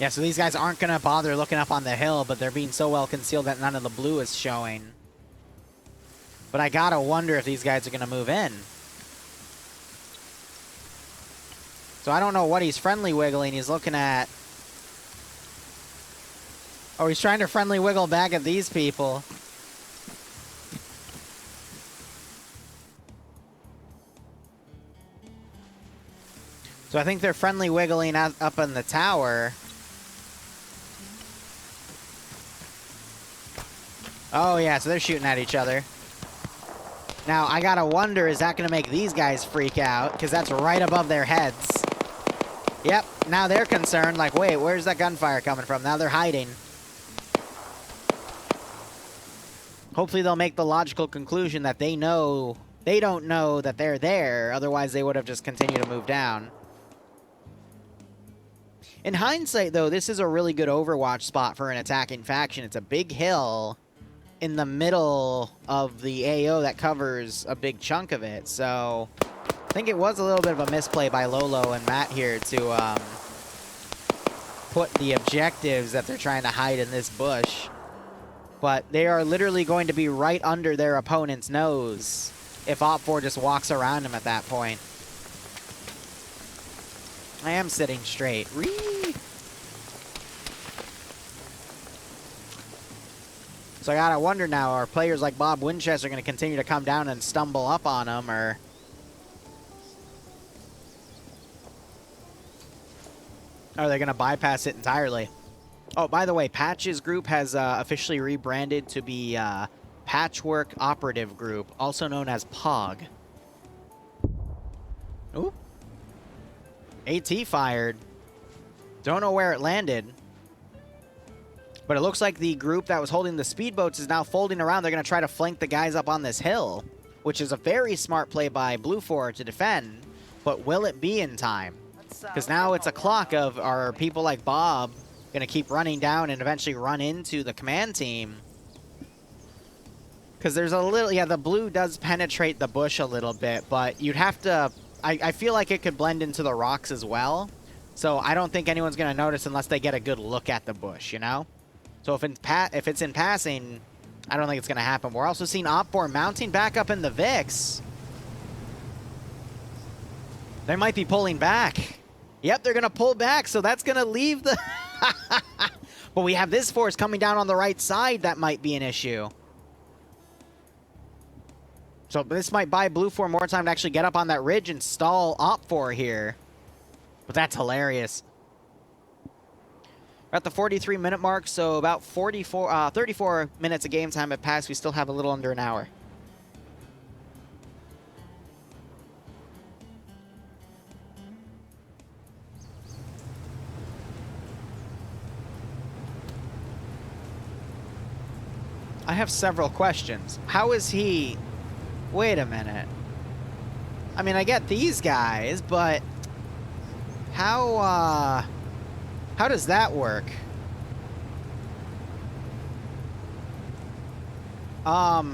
Yeah, so these guys aren't going to bother looking up on the hill, but they're being so well concealed that none of the blue is showing. But I gotta wonder if these guys are going to move in. So I don't know what he's friendly wiggling. He's looking at... Oh, he's trying to friendly wiggle back at these people. So I think they're friendly wiggling up in the tower. Oh, yeah, so they're shooting at each other. Now, I gotta wonder, is that gonna make these guys freak out? Because that's right above their heads. Yep, now they're concerned, like, wait, where's that gunfire coming from? Now they're hiding. Hopefully they'll make the logical conclusion that they don't know that they're there, otherwise they would have just continued to move down. In hindsight, though, this is a really good Overwatch spot for an attacking faction. It's a big hill in the middle of the AO that covers a big chunk of it, so I think it was a little bit of a misplay by Lolo and Matt here to put the objectives that they're trying to hide in this bush. But they are literally going to be right under their opponent's nose if OPFOR just walks around him at that point. I am sitting straight. So I gotta wonder now, are players like Bob Winchester going to continue to come down and stumble up on him, or... are they going to bypass it entirely? Oh, by the way, Patch's group has officially rebranded to be Patchwork Operative Group, also known as POG. Ooh. AT fired. Don't know where it landed. But it looks like the group that was holding the speedboats is now folding around. They're going to try to flank the guys up on this hill, which is a very smart play by Blue4 to defend. But will it be in time? Because now it's a clock of, are people like Bob going to keep running down and eventually run into the command team? Because there's a little... yeah, the blue does penetrate the bush a little bit, but you'd have to... I feel like it could blend into the rocks as well. So I don't think anyone's going to notice unless they get a good look at the bush, you know? So if it's in passing, I don't think it's going to happen. We're also seeing OPFOR mounting back up in the VIX. They might be pulling back. Yep, they're going to pull back, so that's going to leave the... But we have this force coming down on the right side. That might be an issue. So this might buy Blue4 more time to actually get up on that ridge and stall OPFOR here. But that's hilarious. We're at the 43-minute mark, so about 34 minutes of game time have passed. We still have a little under an hour. I have several questions. How is he... Wait a minute. I mean, I get these guys, but... How does that work? I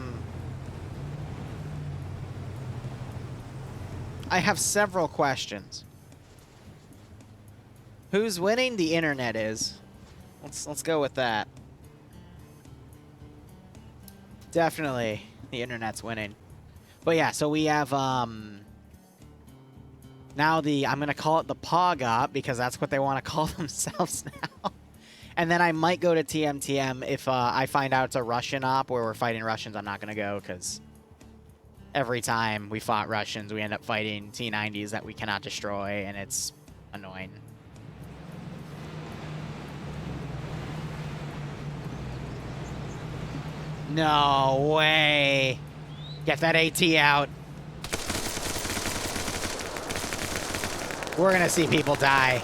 have several questions. Who's winning? The internet is. Let's go with that. Definitely, the internet's winning. But yeah, so we have now I'm gonna call it the Pog Op because that's what they want to call themselves now. And then I might go to TMTM if I find out it's a Russian op where we're fighting Russians. I'm not gonna go because every time we fought Russians, we end up fighting T-90s that we cannot destroy, and it's annoying. No way. Get that AT out. We're gonna see people die.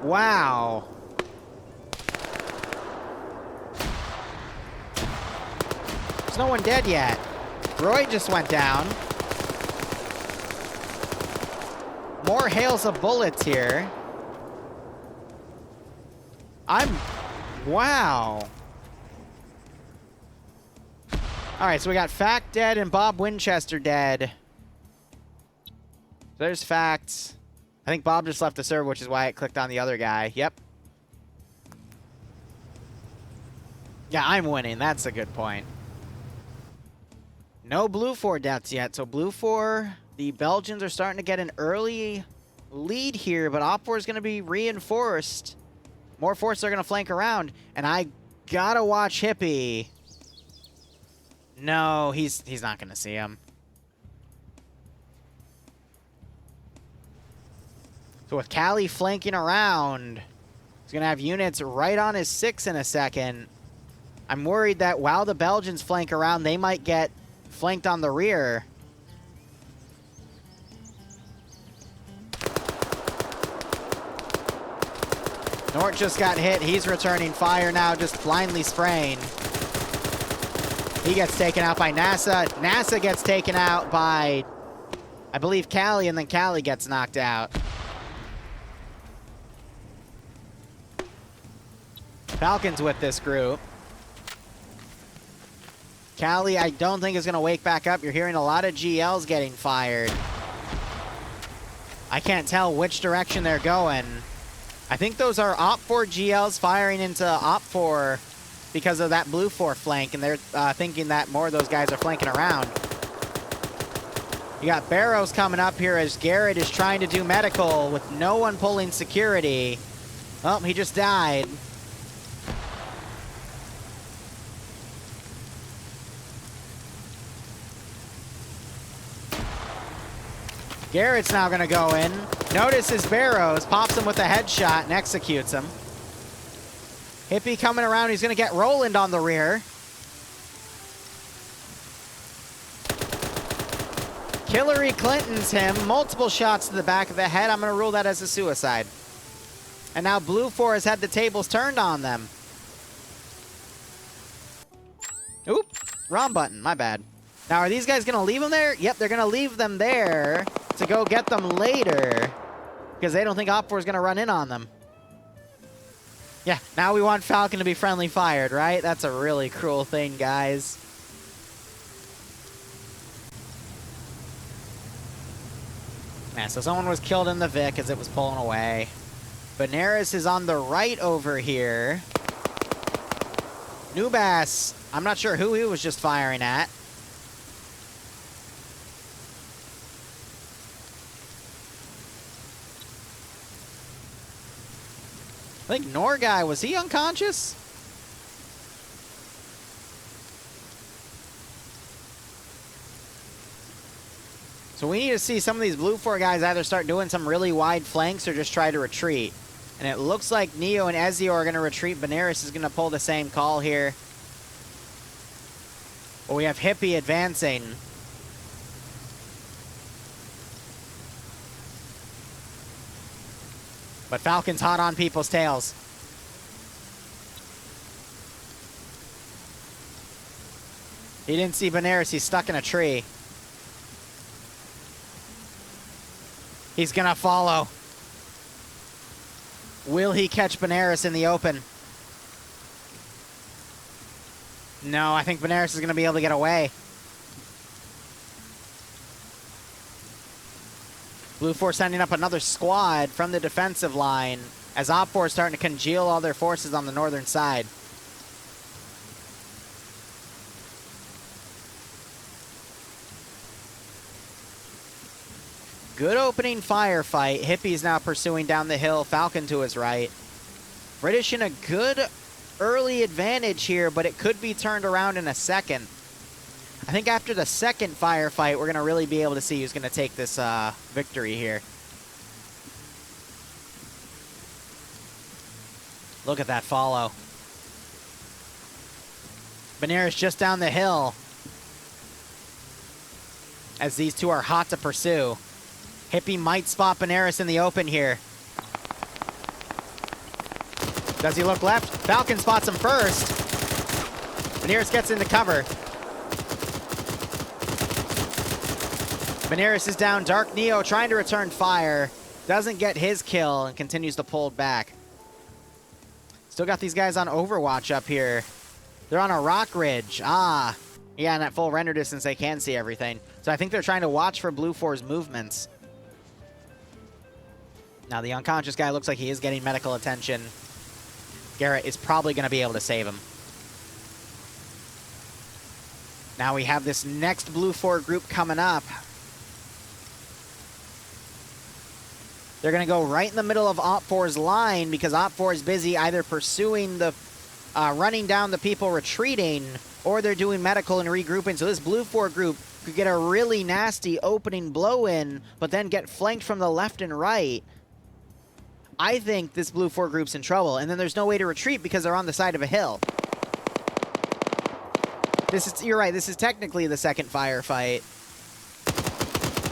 Wow. There's no one dead yet. Roy just went down. More hails of bullets here. Wow. Alright, so we got Fact dead and Bob Winchester dead. There's Facts. I think Bob just left the server, which is why it clicked on the other guy. Yep. Yeah, I'm winning. That's a good point. No Blue 4 deaths yet. So Blue 4, the Belgians are starting to get an early lead here, but Op 4 is going to be reinforced. More forces are going to flank around, and I gotta watch Hippie. No, he's not going to see him. So with Callie flanking around, he's going to have units right on his 6 in a second. I'm worried that while the Belgians flank around, they might get flanked on the rear. Nort just got hit. He's returning fire now, just blindly spraying. He gets taken out by NASA. NASA gets taken out by, I believe, Callie, and then Callie gets knocked out. Falcons with this group. Callie, I don't think is going to wake back up. You're hearing a lot of GLs getting fired. I can't tell which direction they're going. I think those are Op 4 GLs firing into Op 4 because of that Blue 4 flank, and they're thinking that more of those guys are flanking around. You got Barrows coming up here as Garrett is trying to do medical with no one pulling security. Oh, he just died. Garrett's now going to go in. Notices Barrows, pops him with a headshot and executes him. Hippie coming around. He's going to get Roland on the rear. Hillary Clinton's him. Multiple shots to the back of the head. I'm going to rule that as a suicide. And now Blue 4 has had the tables turned on them. Oop. Wrong button. My bad. Now, are these guys going to leave them there? Yep, they're going to leave them there to go get them later because they don't think Op 4 is going to run in on them. Yeah, now we want Falcon to be friendly fired, right? That's a really cruel thing, guys. Yeah, so someone was killed in the Vic as it was pulling away. Benares is on the right over here. Nubas, I'm not sure who he was just firing at. I think Norguy, was he unconscious? So we need to see some of these Blue 4 guys either start doing some really wide flanks or just try to retreat. And it looks like Neo and Ezio are going to retreat. Benares is going to pull the same call here. But we have Hippie advancing. But Falcon's hot on people's tails. He didn't see Benares. He's stuck in a tree. He's gonna follow. Will he catch Benares in the open? No, I think Benares is gonna be able to get away. Blue 4 sending up another squad from the defensive line as OPFOR is starting to congeal all their forces on the northern side. Good opening firefight. Hippie's now pursuing down the hill. Falcon to his right. British in a good early advantage here, but it could be turned around in a second. I think after the second firefight, we're going to really be able to see who's going to take this victory here. Look at that follow. Benares just down the hill as these two are hot to pursue. Hippie might spot Benares in the open here. Does he look left? Falcon spots him first. Benares gets into cover. Benares is down. Dark Neo trying to return fire. Doesn't get his kill and continues to pull back. Still got these guys on Overwatch up here. They're on a rock ridge. Ah. Yeah, and at full render distance, they can see everything. So I think they're trying to watch for Blue 4's movements. Now, the unconscious guy looks like he is getting medical attention. Garrett is probably going to be able to save him. Now we have this next Blue 4 group coming up. They're going to go right in the middle of OPFOR's line because OPFOR is busy either pursuing the, running down the people retreating, or they're doing medical and regrouping. So this Blue 4 group could get a really nasty opening blow-in, but then get flanked from the left and right. I think this Blue 4 group's in trouble, and then there's no way to retreat because they're on the side of a hill. You're right, this is technically the second firefight.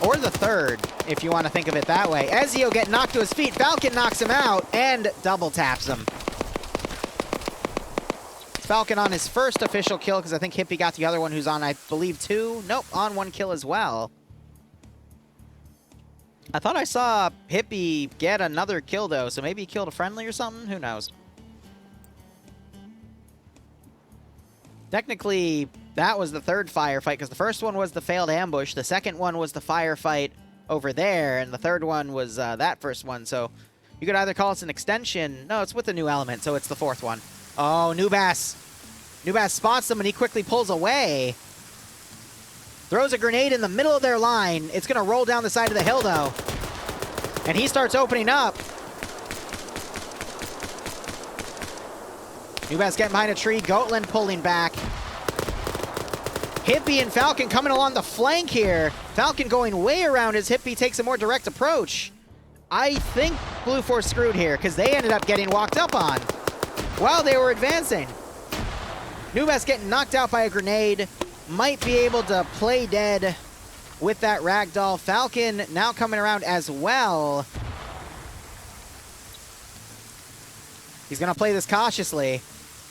Or the third, if you want to think of it that way. Ezio get knocked to his feet, Falcon knocks him out, and double taps him. Falcon on his first official kill, because I think Hippie got the other one who's on, I believe, 2. Nope, on 1 kill as well. I thought I saw Hippie get another kill, though, so maybe he killed a friendly or something? Who knows? Technically, that was the third firefight, because the first one was the failed ambush, the second one was the firefight over there, and the third one was that first one, so you could either call it an extension. No, it's with a new element, so it's the fourth one. Oh, Nubass. Nubass spots them, and he quickly pulls away. Throws a grenade in the middle of their line. It's going to roll down the side of the hill, though. And he starts opening up. Nubass getting behind a tree. Goatland pulling back. Hippie and Falcon coming along the flank here. Falcon going way around as Hippie takes a more direct approach. I think Blue 4 screwed here because they ended up getting walked up on while they were advancing. Nubass getting knocked out by a grenade. Might be able to play dead with that ragdoll. Falcon now coming around as well. He's going to play this cautiously.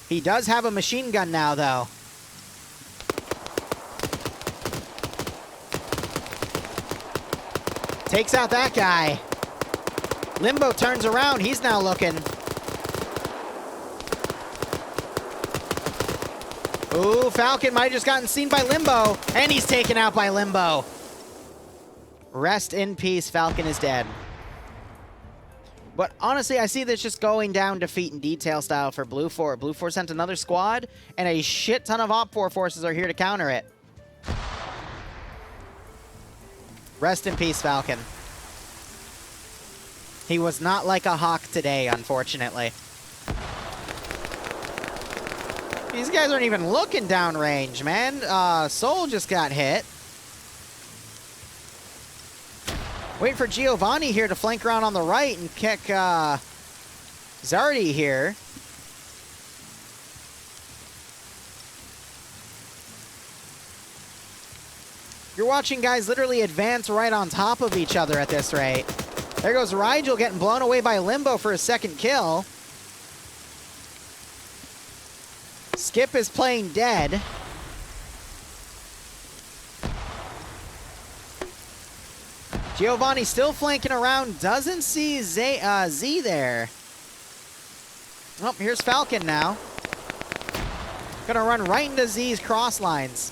He does have a machine gun now, though. Takes out that guy. Limbo turns around. He's now looking. Ooh, Falcon might have just gotten seen by Limbo, and he's taken out by Limbo. Rest in peace, Falcon is dead. But honestly, I see this just going down defeat in detail style for Blue 4. Blue 4 sent another squad, and a shit ton of OPFOR forces are here to counter it. Rest in peace, Falcon. He was not like a hawk today, unfortunately. These guys aren't even looking downrange, man. Soul just got hit. Waiting for Giovanni here to flank around on the right and kick Zardy here. You're watching guys literally advance right on top of each other at this rate. There goes Rigel getting blown away by Limbo for a second kill. Skip is playing dead. Giovanni still flanking around. Doesn't see Z there. Oh, here's Falcon now. Gonna run right into Z's cross lines.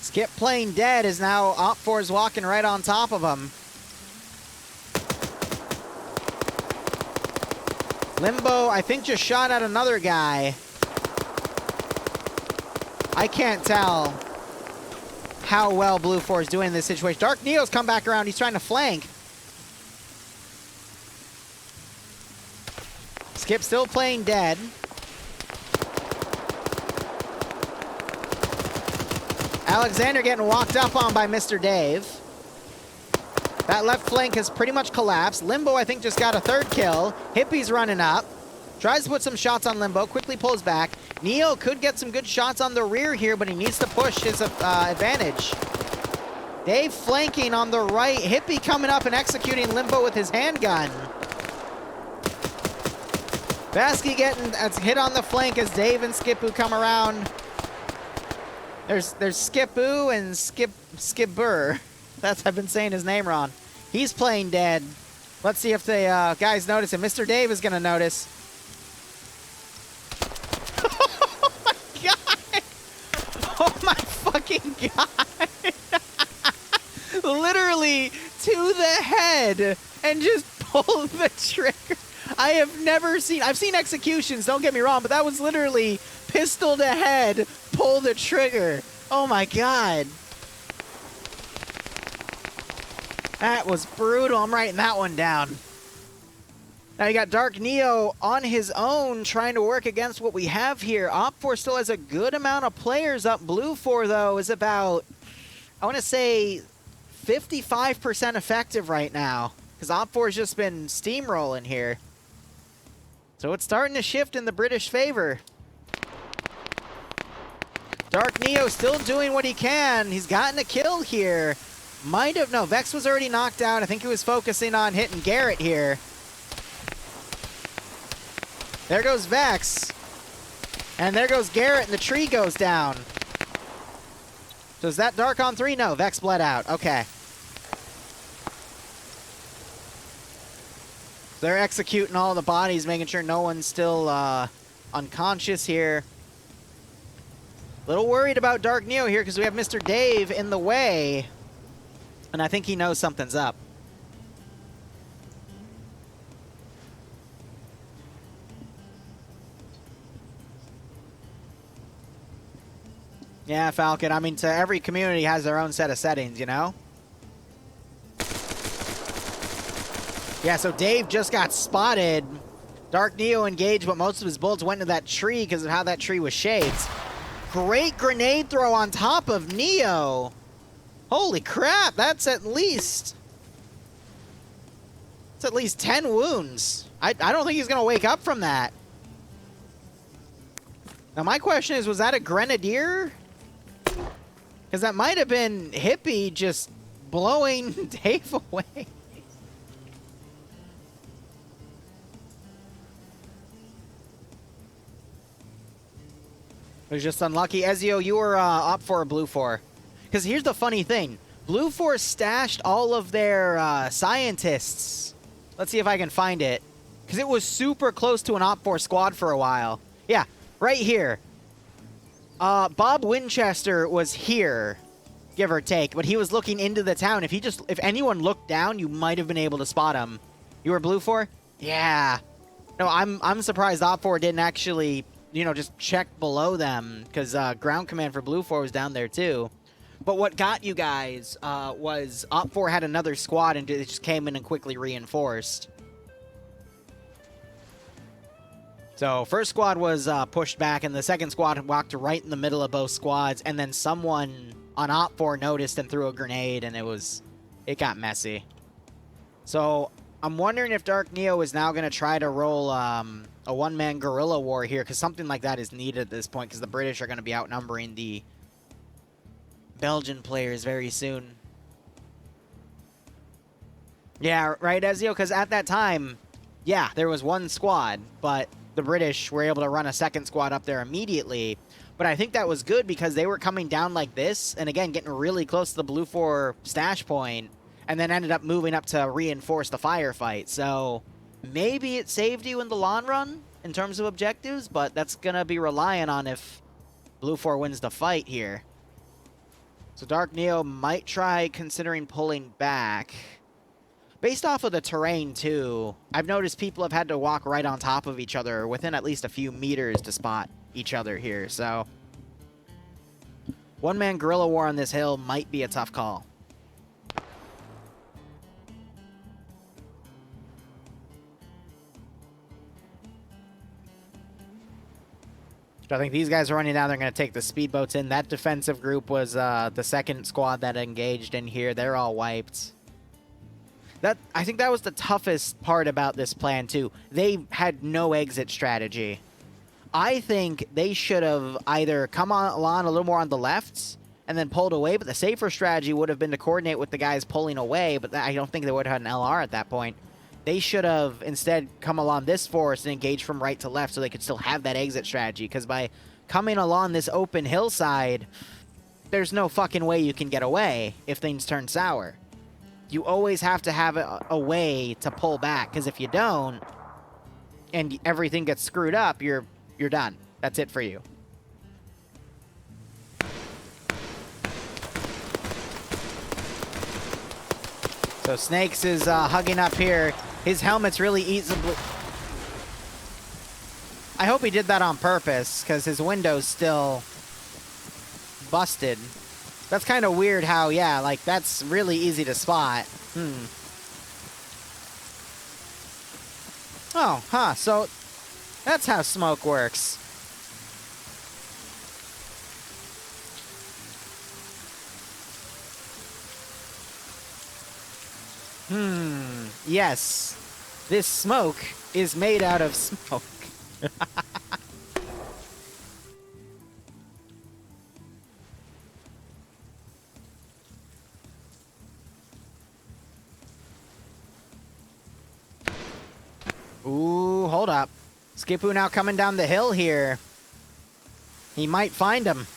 Skip playing dead is now OPFOR's walking right on top of him. Limbo, I think, just shot at another guy. I can't tell how well Blue 4 is doing in this situation. Dark Neo's come back around. He's trying to flank. Skip still playing dead. Alexander getting walked up on by Mr. Dave. That left flank has pretty much collapsed. Limbo, I think, just got a third kill. Hippie's running up. Tries to put some shots on Limbo. Quickly pulls back. Neo could get some good shots on the rear here, but he needs to push his advantage. Dave flanking on the right. Hippie coming up and executing Limbo with his handgun. Vasky getting hit on the flank as Dave and Skipu come around. There's Skipu and Skipper. I've been saying his name wrong. He's playing dead. Let's see if the guys notice him. Mr. Dave is gonna notice. Oh my god! Oh my fucking god! Literally to the head and just pulled the trigger. I have never seen. I've seen executions. Don't get me wrong, but that was literally pistol to head, pull the trigger. Oh my god. That was brutal. I'm writing that one down. Now you got Dark Neo on his own trying to work against what we have here. OPFOR still has a good amount of players up. Blue 4, though, is about, I want to say, 55% effective right now. Because OPFOR has just been steamrolling here. So it's starting to shift in the British favor. Dark Neo still doing what he can. He's gotten a kill here. Might have, no, Vex was already knocked out. I think he was focusing on hitting Garrett here. There goes Vex. And there goes Garrett, and the tree goes down. So is that Dark on 3? No, Vex bled out. Okay. They're executing all the bodies, making sure no one's still unconscious here. A little worried about Dark Neo here because we have Mr. Dave in the way. And I think he knows something's up. Yeah, Falcon. I mean, to every community has their own set of settings, you know? Yeah, so Dave just got spotted. Dark Neo engaged, but most of his bullets went into that tree because of how that tree was shaped. Great grenade throw on top of Neo. Holy crap, that's at least 10 wounds. I don't think he's going to wake up from that. Now, my question is, was that a grenadier? Because that might have been Hippie just blowing Dave away. It was just unlucky. Ezio, you were up for a Blue 4. Because here's the funny thing. Blue 4 stashed all of their scientists. Let's see if I can find it. Because it was super close to an OPFOR squad for a while. Yeah, right here. Bob Winchester was here, give or take. But he was looking into the town. If anyone looked down, you might have been able to spot him. You were Blue 4? Yeah. No, I'm surprised OPFOR didn't actually, you know, just check below them. Because ground command for Blue 4 was down there too. But what got you guys was OPFOR had another squad and it just came in and quickly reinforced. So first squad was pushed back and the second squad walked right in the middle of both squads, and then someone on OPFOR noticed and threw a grenade, and it got messy. So I'm wondering if Dark Neo is now going to try to roll a one-man guerrilla war here, because something like that is needed at this point, because the British are going to be outnumbering the Belgian players very soon. Yeah, right, Ezio? Because at that time, yeah, there was one squad, but the British were able to run a second squad up there immediately. But I think that was good because they were coming down like this, and again, getting really close to the Blue 4 stash point, and then ended up moving up to reinforce the firefight. So maybe it saved you in the long run in terms of objectives, but that's going to be relying on if Blue 4 wins the fight here. So Dark Neo might try considering pulling back. Based off of the terrain, too, I've noticed people have had to walk right on top of each other within at least a few meters to spot each other here. So one-man guerrilla war on this hill might be a tough call. I think these guys are running down. They're going to take the speedboats in. That defensive group was the second squad that engaged in here. They're all wiped. I think that was the toughest part about this plan, too. They had no exit strategy. I think they should have either come along a little more on the left and then pulled away, but the safer strategy would have been to coordinate with the guys pulling away, but I don't think they would have had an LR at that point. They should have instead come along this force and engaged from right to left so they could still have that exit strategy, because by coming along this open hillside, there's no fucking way you can get away if things turn sour. You always have to have a way to pull back, because if you don't, and everything gets screwed up, you're done. That's it for you. So Snakes is hugging up here. His helmet's really easily... I hope he did that on purpose, because his window's still busted. That's kind of weird how, yeah, like, that's really easy to spot. Oh, huh, so that's how smoke works. Yes. This smoke is made out of smoke. Ooh, hold up. Skippoo now coming down the hill here. He might find him.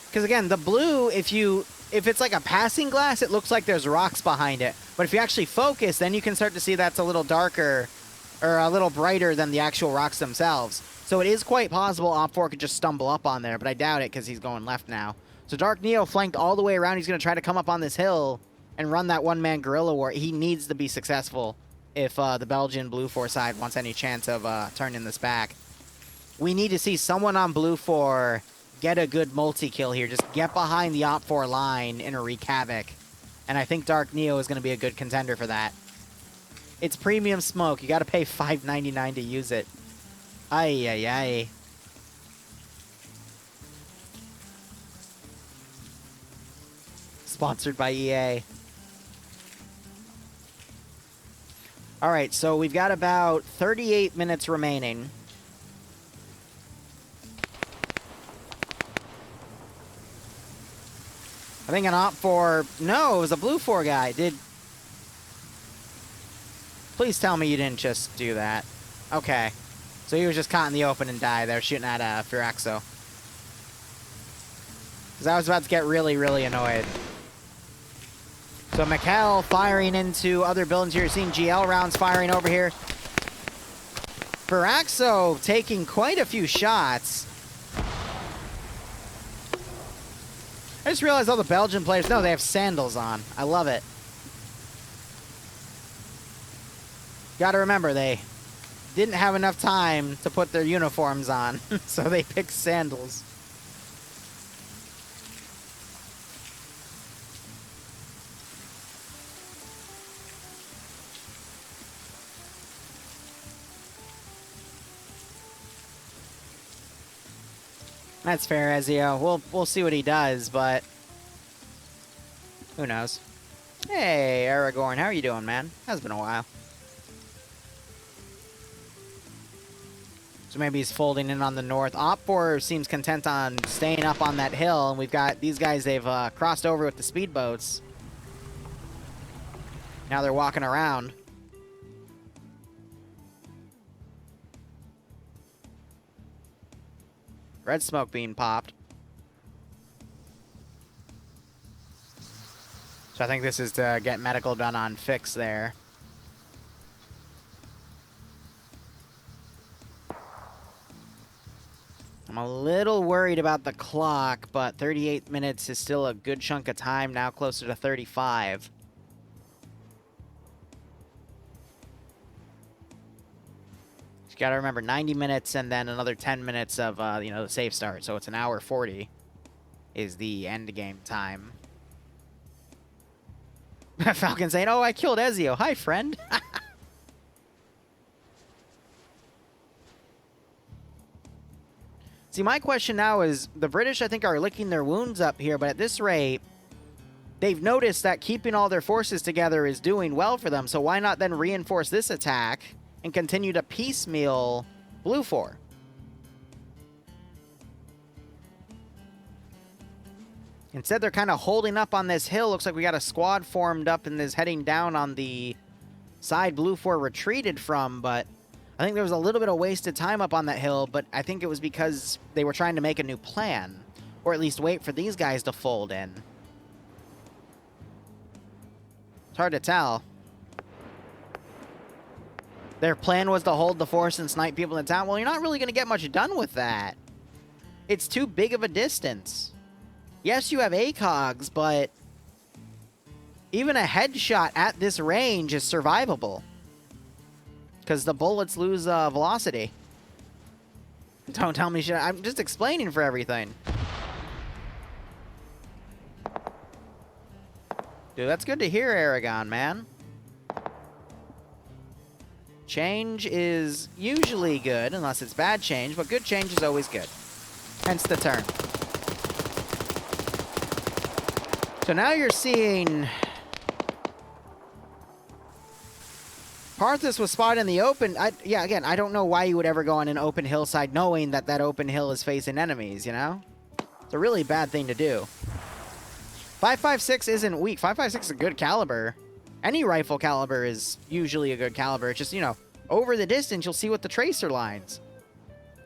Because again, the blue, if it's like a passing glass, it looks like there's rocks behind it. But if you actually focus, then you can start to see that's a little darker or a little brighter than the actual rocks themselves. So it is quite possible OFCRA could just stumble up on there, but I doubt it because he's going left now. So Dark Neo flanked all the way around. He's going to try to come up on this hill and run that one-man guerrilla war. He needs to be successful if the Belgian Blue 4 side wants any chance of turning this back. We need to see someone on Blue 4 get a good multi-kill here. Just get behind the OPFOR line and wreak havoc. And I think Dark Neo is going to be a good contender for that. It's premium smoke. You got to pay $5.99 to use it. Ay, ay, ay. Sponsored by EA. All right, so we've got about 38 minutes remaining. I think an OPFOR... No, it was a Blue 4 guy. Please tell me you didn't just do that. Okay. So he was just caught in the open and died. They were shooting at Firaxo. Because I was about to get really, really annoyed. So McHale firing into other buildings here. You're seeing GL rounds firing over here. Firaxo taking quite a few shots. I just realized all the Belgian players, no, they have sandals on. I love it. Gotta remember, they didn't have enough time to put their uniforms on, so they picked sandals. That's fair, Ezio. We'll see what he does, but who knows? Hey, Aragorn, how are you doing, man? Has been a while. So maybe he's folding in on the north. Op4 seems content on staying up on that hill, and we've got these guys, they've crossed over with the speedboats. Now they're walking around. Red smoke being popped. So I think this is to get medical done on Fix there. I'm a little worried about the clock, but 38 minutes is still a good chunk of time, now closer to 35. You gotta remember, 90 minutes and then another 10 minutes of, you know, the safe start. So it's an hour 40 is the end game time. Falcon saying, oh, I killed Ezio. Hi, friend. See, my question now is, the British, I think, are licking their wounds up here, but at this rate, they've noticed that keeping all their forces together is doing well for them, so why not then reinforce this attack and continue to piecemeal Blue 4? Instead, they're kind of holding up on this hill. Looks like we got a squad formed up and is heading down on the side Blue 4 retreated from, but I think there was a little bit of wasted time up on that hill, but I think it was because they were trying to make a new plan, or at least wait for these guys to fold in. It's hard to tell. Their plan was to hold the force and snipe people in town. Well, you're not really going to get much done with that. It's too big of a distance. Yes, you have ACOGs, but even a headshot at this range is survivable. Because the bullets lose velocity. Don't tell me shit. I'm just explaining for everything. Dude, that's good to hear, Aragon, man. Change is usually good, unless it's bad change, but good change is always good. Hence the term. So now you're seeing Parthas was spotted in the open. Yeah, again, I don't know why you would ever go on an open hillside knowing that that open hill is facing enemies, you know? It's a really bad thing to do. 5.56 isn't weak. 5.56 is a good caliber. Any rifle caliber is usually a good caliber. It's just, you know, over the distance, you'll see what the tracer lines.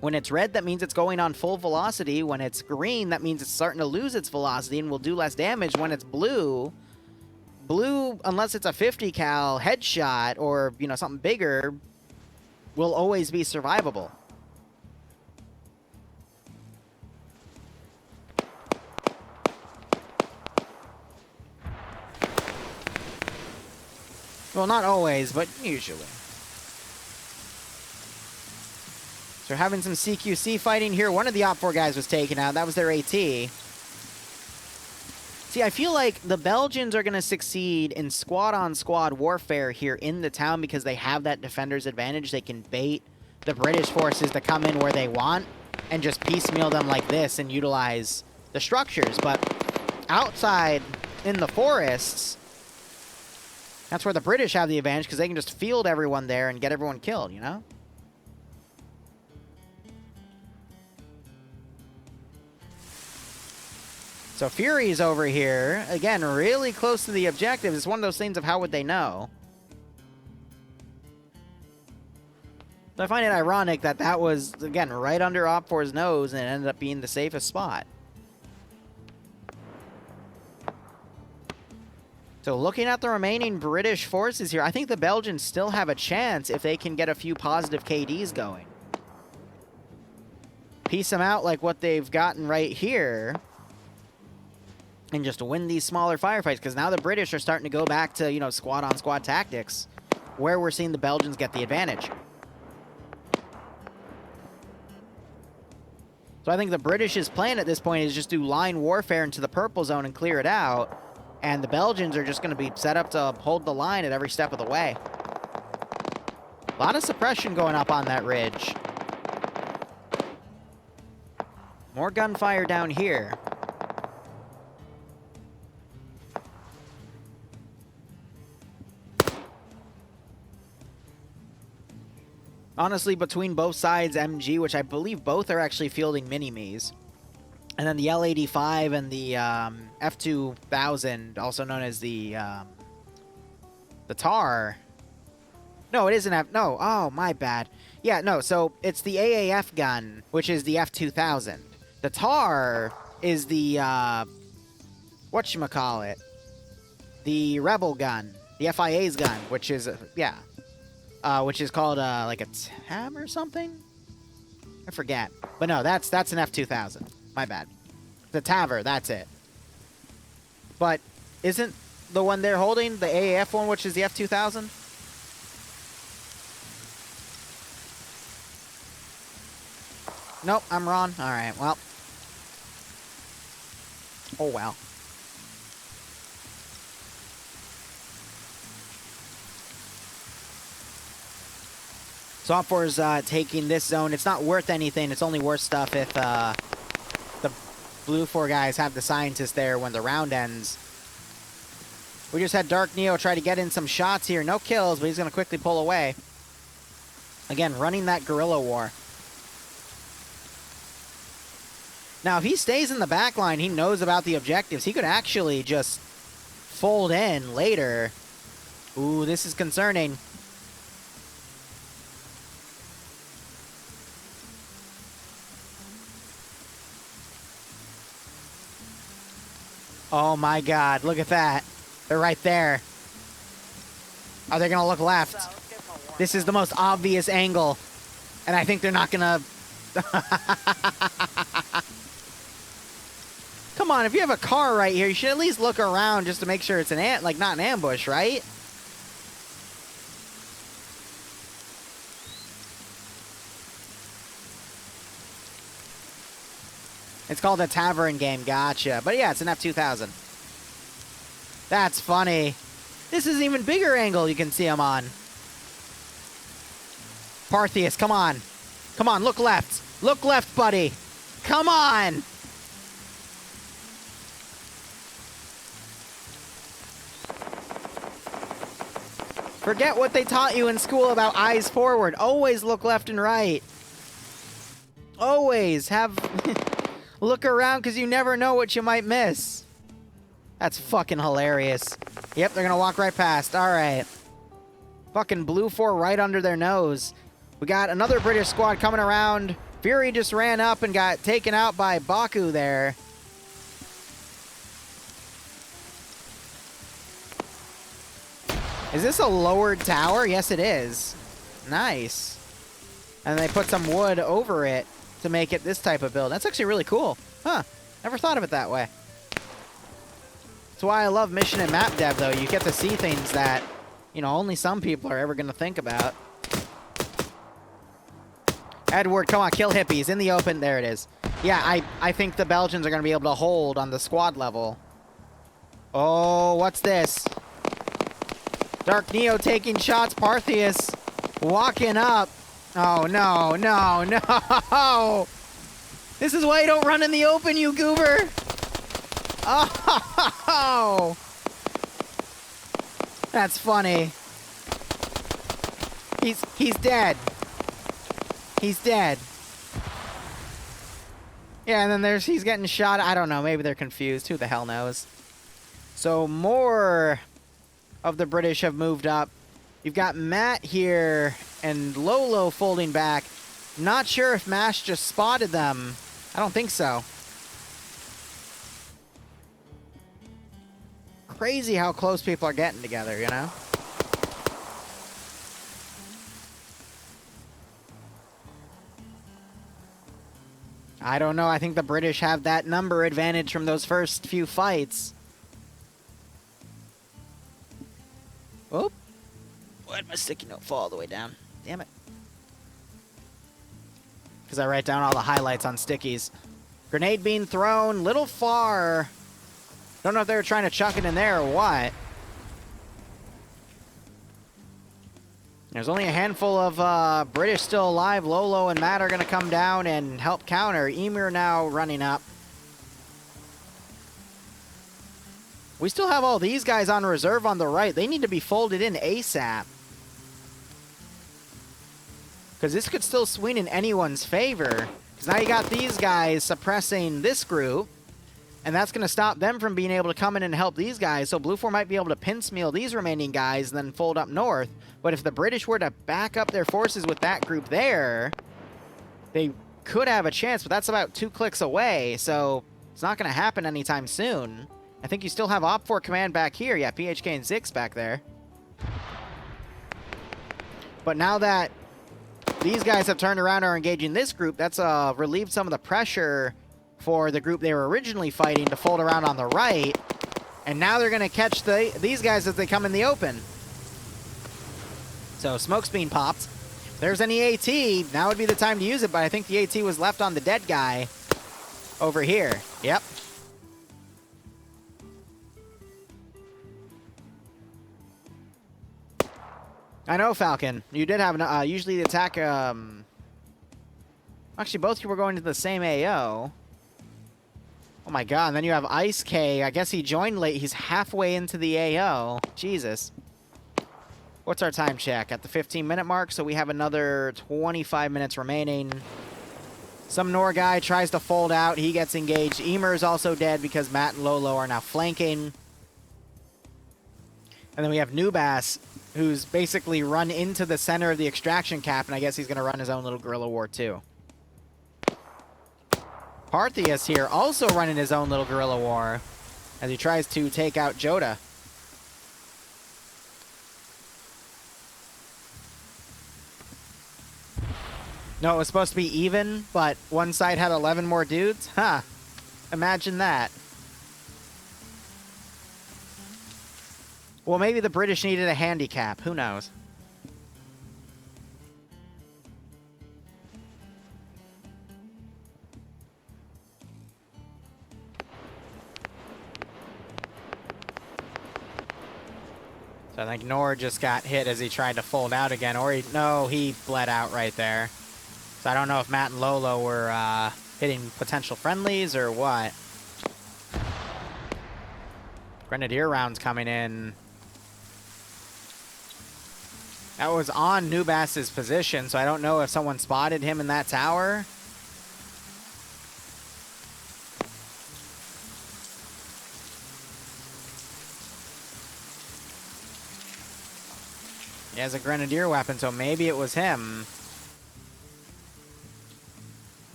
When it's red, that means it's going on full velocity. When it's green, that means it's starting to lose its velocity and will do less damage. When it's blue, unless it's a 50 cal headshot or, you know, something bigger, will always be survivable. Well, not always, but usually. So we're having some CQC fighting here. One of the OPFOR guys was taken out. That was their AT. See, I feel like the Belgians are going to succeed in squad-on-squad warfare here in the town because they have that defender's advantage. They can bait the British forces to come in where they want and just piecemeal them like this and utilize the structures. But outside in the forests, that's where the British have the advantage because they can just field everyone there and get everyone killed, you know? So Fury's over here. Again, really close to the objective. It's one of those things of how would they know? So I find it ironic that that was, again, right under OPFOR's nose and it ended up being the safest spot. So looking at the remaining British forces here, I think the Belgians still have a chance if they can get a few positive KDs going. Piece them out like what they've gotten right here. And just win these smaller firefights, because now the British are starting to go back to, you know, squad-on-squad tactics, where we're seeing the Belgians get the advantage. So I think the British's plan at this point is just do line warfare into the purple zone and clear it out, and the Belgians are just going to be set up to hold the line at every step of the way. A lot of suppression going up on that ridge. More gunfire down here. Honestly, between both sides, MG, which I believe both are actually fielding mini-me's, and then the L85 and the F2000, also known as the TAR. No, it isn't F. No, oh, my bad. Yeah, no, so it's the AAF gun, which is the F2000. The TAR is the, whatchamacallit, the Rebel gun, the FIA's gun, which is, yeah, which is called, like a TAM or something? I forget. But no, that's an F2000. My bad. The TAVR, that's it. But isn't the one they're holding the AAF one, which is the F2000? Nope, I'm wrong. All right, well. Oh, well. So OFCRA's taking this zone. It's not worth anything. It's only worth stuff if the Blue 4 guys have the scientists there when the round ends. We just had Dark Neo try to get in some shots here. No kills, but he's going to quickly pull away. Again, running that guerrilla war. Now, if he stays in the back line, he knows about the objectives. He could actually just fold in later. Ooh, this is concerning. Oh my god, look at that. They're right there. Are they going to look left? This is the most obvious angle. And I think they're not going to... Come on, if you have a car right here, you should at least look around just to make sure it's like not an ambush, right? It's called a Tavern game, gotcha. But yeah, it's an F2000. That's funny. This is an even bigger angle you can see him on. Parthius, come on. Come on, look left. Look left, buddy. Come on. Forget what they taught you in school about eyes forward. Always look left and right. Always have... look around because you never know what you might miss. That's fucking hilarious. Yep, they're going to walk right past. All right. Fucking Blue 4 right under their nose. We got another British squad coming around. Fury just ran up and got taken out by Baku there. Is this a lowered tower? Yes, it is. Nice. And they put some wood over it to make it this type of build. That's actually really cool. Huh. Never thought of it that way. That's why I love mission and map dev, though. You get to see things that, you know, only some people are ever going to think about. Edward, come on, kill hippies. In the open. There it is. Yeah, I think the Belgians are going to be able to hold on the squad level. Oh, what's this? Dark Neo taking shots. Parthius walking up. Oh, no, no, no. This is why you don't run in the open, you goober. Oh. That's funny. He's dead. He's dead. Yeah, and then he's getting shot. I don't know. Maybe they're confused. Who the hell knows? So more of the British have moved up. You've got Matt here and Lolo folding back. Not sure if Mash just spotted them. I don't think so. Crazy how close people are getting together, you know? I don't know. I think the British have that number advantage from those first few fights. Oh. Why did my sticky note fall all the way down? Damn it. Because I write down all the highlights on stickies. Grenade being thrown. Little far. Don't know if they were trying to chuck it in there or what. There's only a handful of British still alive. Lolo and Matt are going to come down and help counter. Emir now running up. We still have all these guys on reserve on the right. They need to be folded in ASAP. Because this could still swing in anyone's favor. Because now you got these guys suppressing this group. And that's going to stop them from being able to come in and help these guys. So Blue 4 might be able to piecemeal these remaining guys and then fold up north. But if the British were to back up their forces with that group there, they could have a chance. But that's about 2 clicks away. So it's not going to happen anytime soon. I think you still have OFCRA command back here. Yeah, PHK and Zix back there. But now that these guys have turned around and are engaging this group, that's relieved some of the pressure for the group they were originally fighting to fold around on the right. And now they're going to catch these guys as they come in the open. So smoke's being popped. If there's any AT, now would be the time to use it, but I think the AT was left on the dead guy over here. Yep. I know, Falcon. You did have an, usually the attack, actually both of you were going to the same AO. Oh my god, and then you have Ice K. I guess he joined late. He's halfway into the AO. Jesus. What's our time check? At the 15-minute mark, so we have another 25 minutes remaining. Some Nor guy tries to fold out. He gets engaged. Emer is also dead because Matt and Lolo are now flanking. And then we have Nubass, who's basically run into the center of the extraction cap, and I guess he's going to run his own little guerrilla war too. Parthius here also running his own little guerrilla war as he tries to take out Joda. No, it was supposed to be even, but one side had 11 more dudes? Huh. Imagine that. Well, maybe the British needed a handicap. Who knows? So I think Nor just got hit as he tried to fold out again. Or he bled out right there. So I don't know if Matt and Lolo were hitting potential friendlies or what. Grenadier rounds coming in. That was on Nubass's position, so I don't know if someone spotted him in that tower. He has a grenadier weapon, so maybe it was him.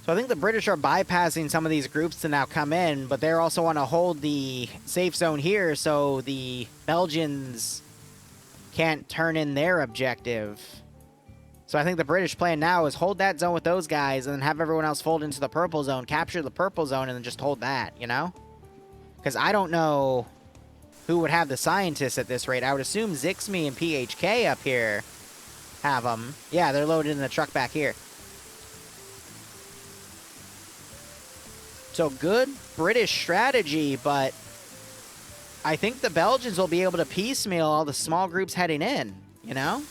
So I think the British are bypassing some of these groups to now come in, but they also want to hold the safe zone here so the Belgians can't turn in their objective. So I think the British plan now is hold that zone with those guys and then have everyone else fold into the purple zone, capture the purple zone, and then just hold that, you know? Because I don't know who would have the scientists at this rate. I would assume Zixme and PHK up here have them. Yeah, they're loaded in the truck back here. So good British strategy, but I think the Belgians will be able to piecemeal all the small groups heading in, you know?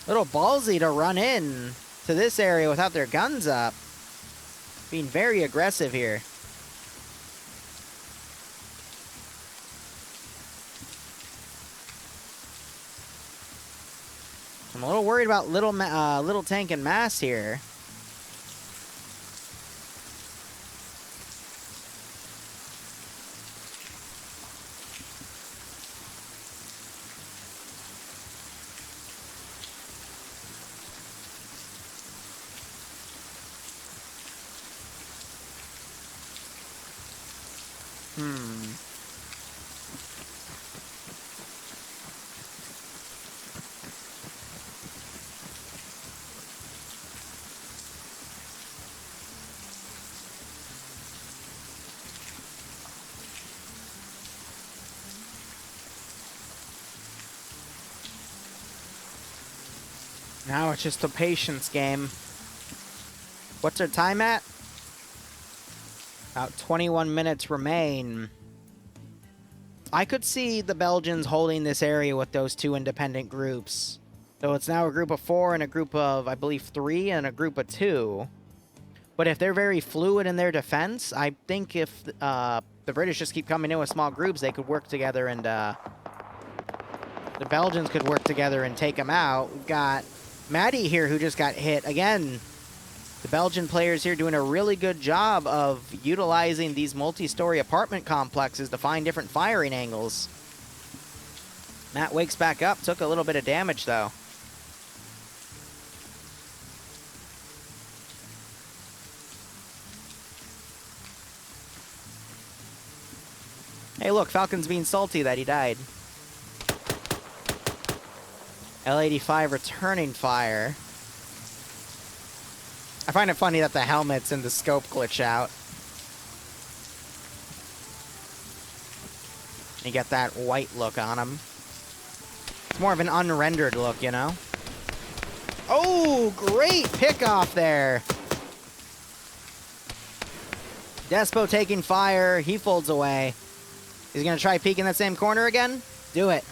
Little ballsy to run in to this area without their guns up. Being very aggressive here. I'm a little worried about little tank and mass here. Now it's just a patience game. What's our time at? About 21 minutes remain. I could see the Belgians holding this area with those two independent groups. So it's now a group of 4 and a group of, I believe, 3 and a group of 2. But if they're very fluid in their defense, I think if the British just keep coming in with small groups, they could work together and the Belgians could work together and take them out. We've got Maddie here who just got hit. Again, the Belgian players here doing a really good job of utilizing these multi-story apartment complexes to find different firing angles. Matt wakes back up, took a little bit of damage though. Hey look, Falcon's being salty that he died. L85 returning fire. I find it funny that the helmets and the scope glitch out. You get that white look on them. It's more of an unrendered look, you know? Oh, great pick-off there. Despo taking fire. He folds away. He's going to try peeking that same corner again? Do it.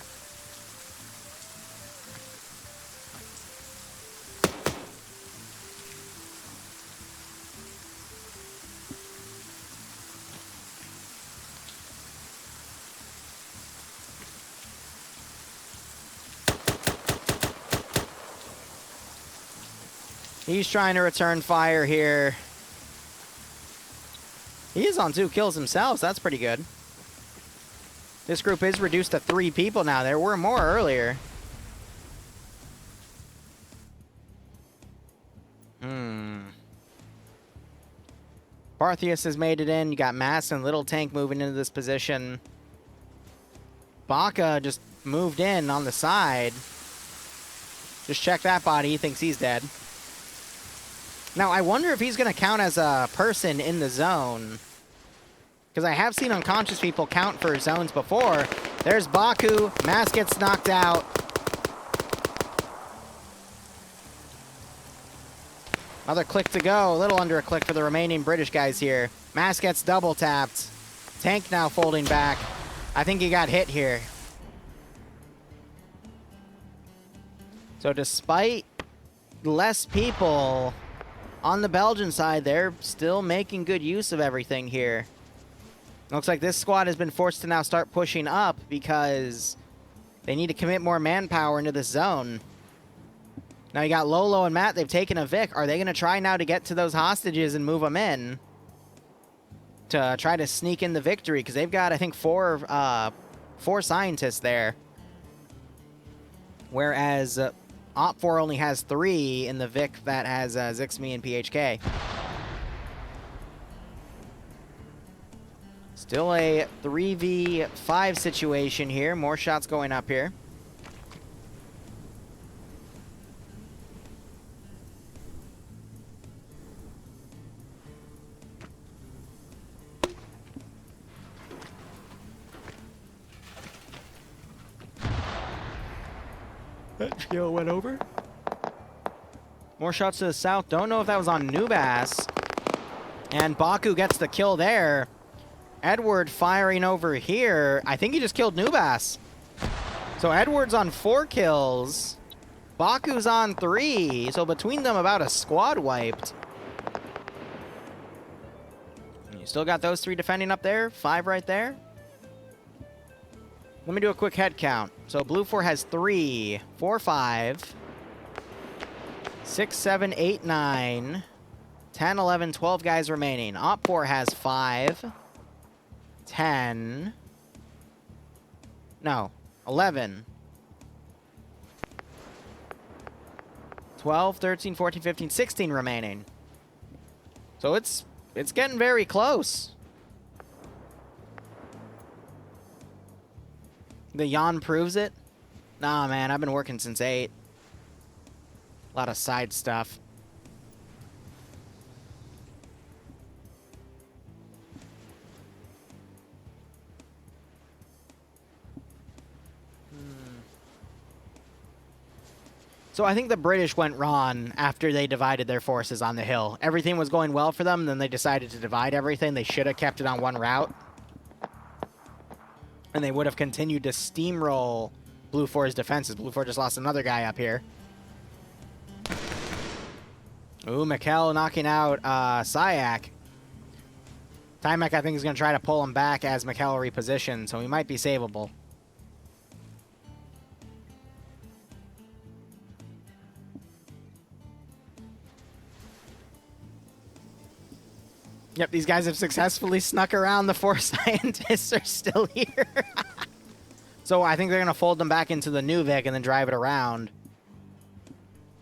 He's trying to return fire here. He is on 2 kills himself, so that's pretty good. This group is reduced to 3 people now. There were more earlier. Barthius has made it in. You got Mass and Little Tank moving into this position. Baka just moved in on the side. Just check that body. He thinks he's dead. Now, I wonder if he's going to count as a person in the zone. Because I have seen unconscious people count for zones before. There's Baku. Mass gets knocked out. Another click to go. A little under a click for the remaining British guys here. Mass gets double tapped. Tank now folding back. I think he got hit here. So despite less people on the Belgian side, they're still making good use of everything here. Looks like this squad has been forced to now start pushing up because they need to commit more manpower into this zone. Now you got Lolo and Matt. They've taken a Vic. Are they going to try now to get to those hostages and move them in to try to sneak in the victory? Because they've got, I think, four scientists there. Whereas OPFOR only has 3 in the Vic that has Zixmi and PHK. Still a 3v5 situation here. More shots going up here. That skill went over. More shots to the south. Don't know if that was on Nubas. And Baku gets the kill there. Edward firing over here. I think he just killed Nubas. So Edward's on 4 kills. Baku's on 3. So between them, about a squad wiped. And you still got those 3 defending up there. 5 right there. Let me do a quick head count. So Blue 4 has 3, 4, 5, 6, 7, 8, 9, 10, 11, 12 guys remaining. OPFOR has 5, 10, no, 11, 12, 13, 14, 15, 16 remaining. So it's getting very close. The yawn proves it? Nah, man, I've been working since 8. A lot of side stuff. So I think the British went wrong after they divided their forces on the hill. Everything was going well for them, then they decided to divide everything. They should have kept it on one route. And they would have continued to steamroll Blue 4's defenses. Blue 4 just lost another guy up here. Ooh, McLean knocking out Syak. Timek, I think, is going to try to pull him back as McLean repositions, so he might be savable. Yep, these guys have successfully snuck around. The 4 scientists are still here. So I think they're going to fold them back into the new Vic and then drive it around.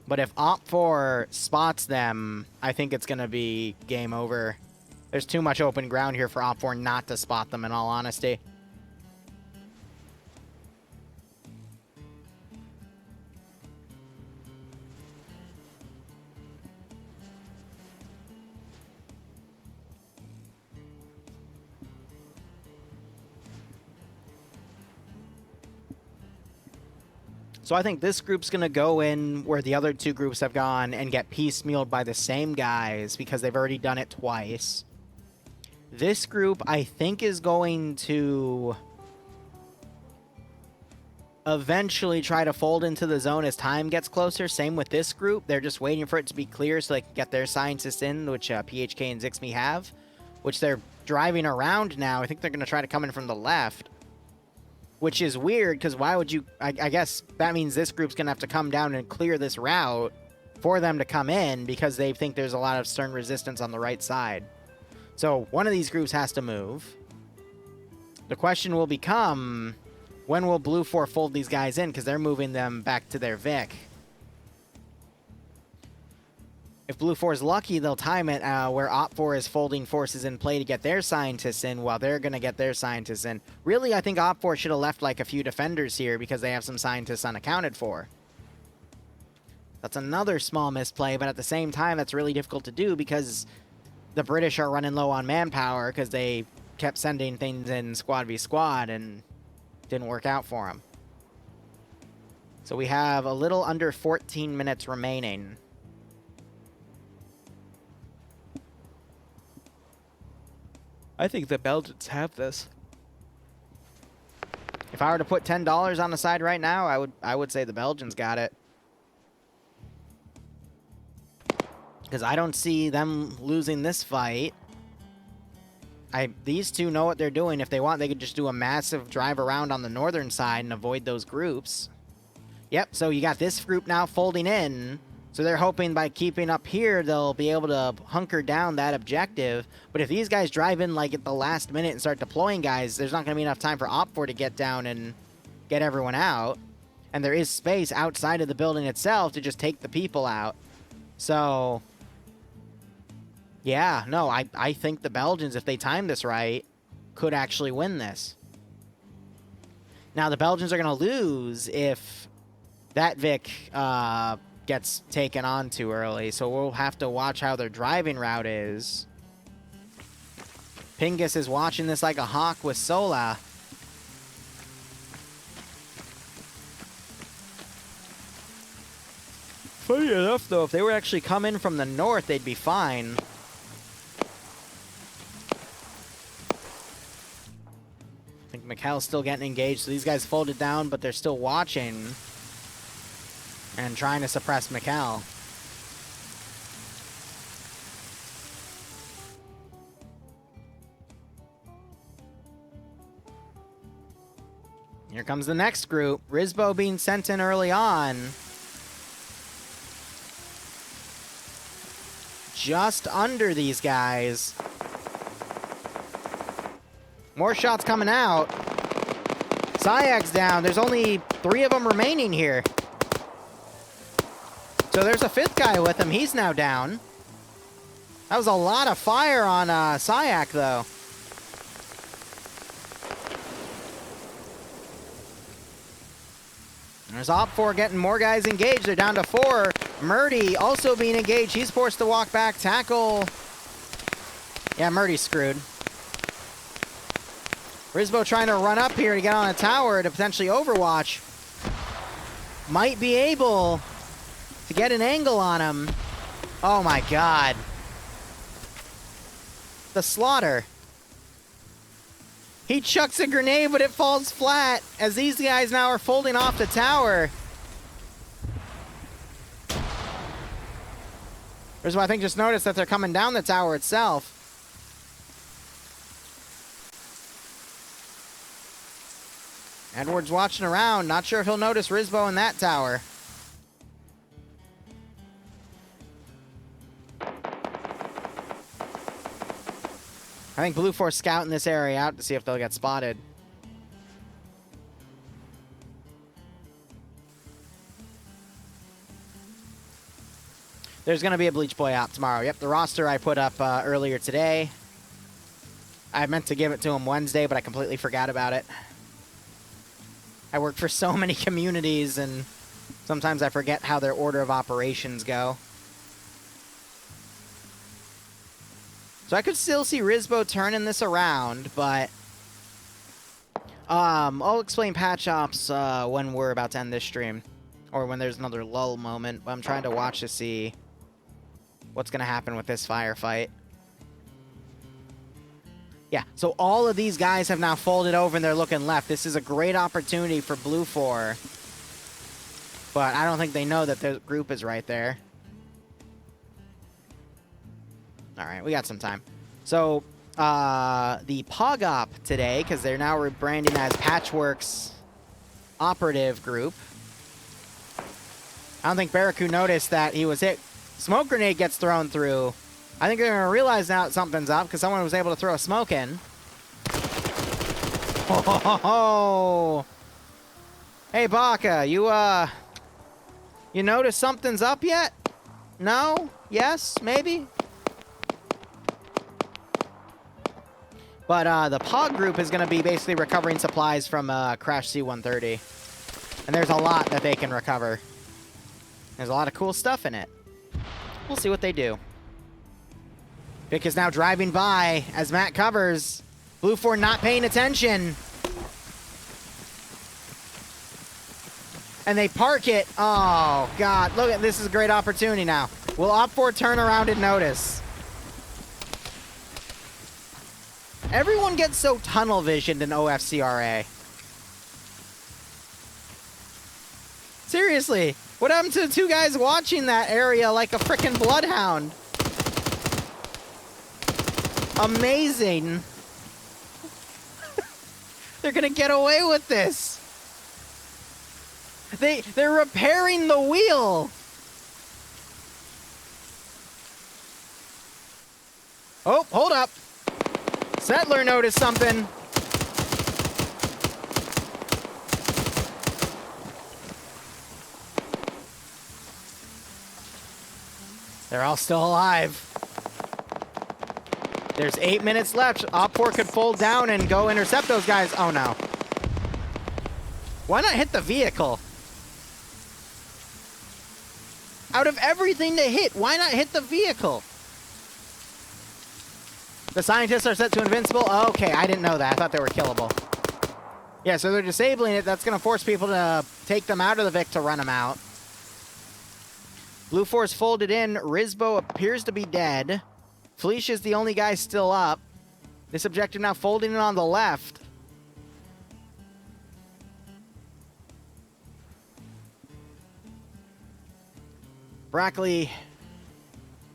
But if OFCRA spots them, I think it's going to be game over. There's too much open ground here for OFCRA not to spot them, in all honesty. So I think this group's going to go in where the other 2 groups have gone and get piecemealed by the same guys because they've already done it twice. This group, I think, is going to eventually try to fold into the zone as time gets closer. Same with this group. They're just waiting for it to be clear so they can get their scientists in, which PHK and Zixme have, which they're driving around now. I think they're going to try to come in from the left. Which is weird, because why would you... I guess that means this group's going to have to come down and clear this route for them to come in, because they think there's a lot of stern resistance on the right side. So one of these groups has to move. The question will become, when will Blue 4 fold these guys in, because they're moving them back to their Vic. If Blue 4 is lucky, they'll time it where OFCRA is folding forces in play to get their scientists in while they're going to get their scientists in. Really, I think OFCRA should have left like a few defenders here because they have some scientists unaccounted for. That's another small misplay, but at the same time, that's really difficult to do because the British are running low on manpower because they kept sending things in squad v squad and didn't work out for them. So we have a little under 14 minutes remaining. I think the Belgians have this. If I were to put $10 on the side right now, I would say the Belgians got it. Because I don't see them losing this fight. These 2 know what they're doing. If they want, they could just do a massive drive around on the northern side and avoid those groups. Yep, so you got this group now folding in. So they're hoping by keeping up here, they'll be able to hunker down that objective. But if these guys drive in like at the last minute and start deploying guys, there's not going to be enough time for OFCRA to get down and get everyone out. And there is space outside of the building itself to just take the people out. So, yeah, no, I think the Belgians, if they time this right, could actually win this. Now, the Belgians are going to lose if that Vic... gets taken on too early, so we'll have to watch how their driving route is. Pingus is watching this like a hawk with Sola. Funny enough, though, if they were actually coming from the north, they'd be fine. I think McLean's still getting engaged, so these guys folded down, but they're still watching. And trying to suppress McLean. Here comes the next group. Rizbo being sent in early on. Just under these guys. More shots coming out. Syak's down. There's only 3 of them remaining here. So there's a 5th guy with him. He's now down. That was a lot of fire on Syak, though. There's OFCRA getting more guys engaged. They're down to 4. Murdy also being engaged. He's forced to walk back. Tackle. Yeah, Murdy's screwed. Rizbo trying to run up here to get on a tower to potentially overwatch. Might be able to get an angle on him. Oh my god. The slaughter. He chucks a grenade, but it falls flat as these guys now are folding off the tower. Rizbo, I think, just noticed that they're coming down the tower itself. Edward's watching around. Not sure if he'll notice Rizbo in that tower. I think Blue Force scouting this area out to see if they'll get spotted. There's going to be a Bleach Boy out tomorrow. Yep, the roster I put up earlier today. I meant to give it to him Wednesday, but I completely forgot about it. I work for so many communities, and sometimes I forget how their order of operations go. So I could still see Rizbo turning this around, but I'll explain patch ops when we're about to end this stream, or when there's another lull moment. But I'm trying to watch to see what's going to happen with this firefight. Yeah, so all of these guys have now folded over and they're looking left. This is a great opportunity for Blue 4, but I don't think they know that the group is right there. All right, we got some time. So, the Pog Op today, because they're now rebranding as Patchworks Operative Group. I don't think Barracu noticed that he was hit. Smoke grenade gets thrown through. I think they're going to realize now that something's up, because someone was able to throw a smoke in. Oh! Hey, Baka, you notice something's up yet? No? Yes? Maybe? But the POG group is going to be basically recovering supplies from Crash C-130. And there's a lot that they can recover. There's a lot of cool stuff in it. We'll see what they do. Vic is now driving by as Matt covers. Blue 4 not paying attention. And they park it. Oh, God. Look at this. Is a great opportunity now. Will OFCRA turn around and notice? Everyone gets so tunnel visioned in OFCRA. Seriously, what happened to the two guys watching that area like a frickin' bloodhound? Amazing. They're gonna get away with this. They're repairing the wheel. Oh, hold up. Settler noticed something. They're all still alive. There's 8 minutes left. OFCRA could fold down and go intercept those guys. Oh, no. Why not hit the vehicle? Out of everything to hit, why not hit the vehicle? The scientists are set to invincible? Okay, I didn't know that. I thought they were killable. Yeah, so they're disabling it. That's going to force people to take them out of the Vic to run them out. Blue Force folded in. Rizbo appears to be dead. Felicia's the only guy still up. This objective now folding in on the left. Brackley.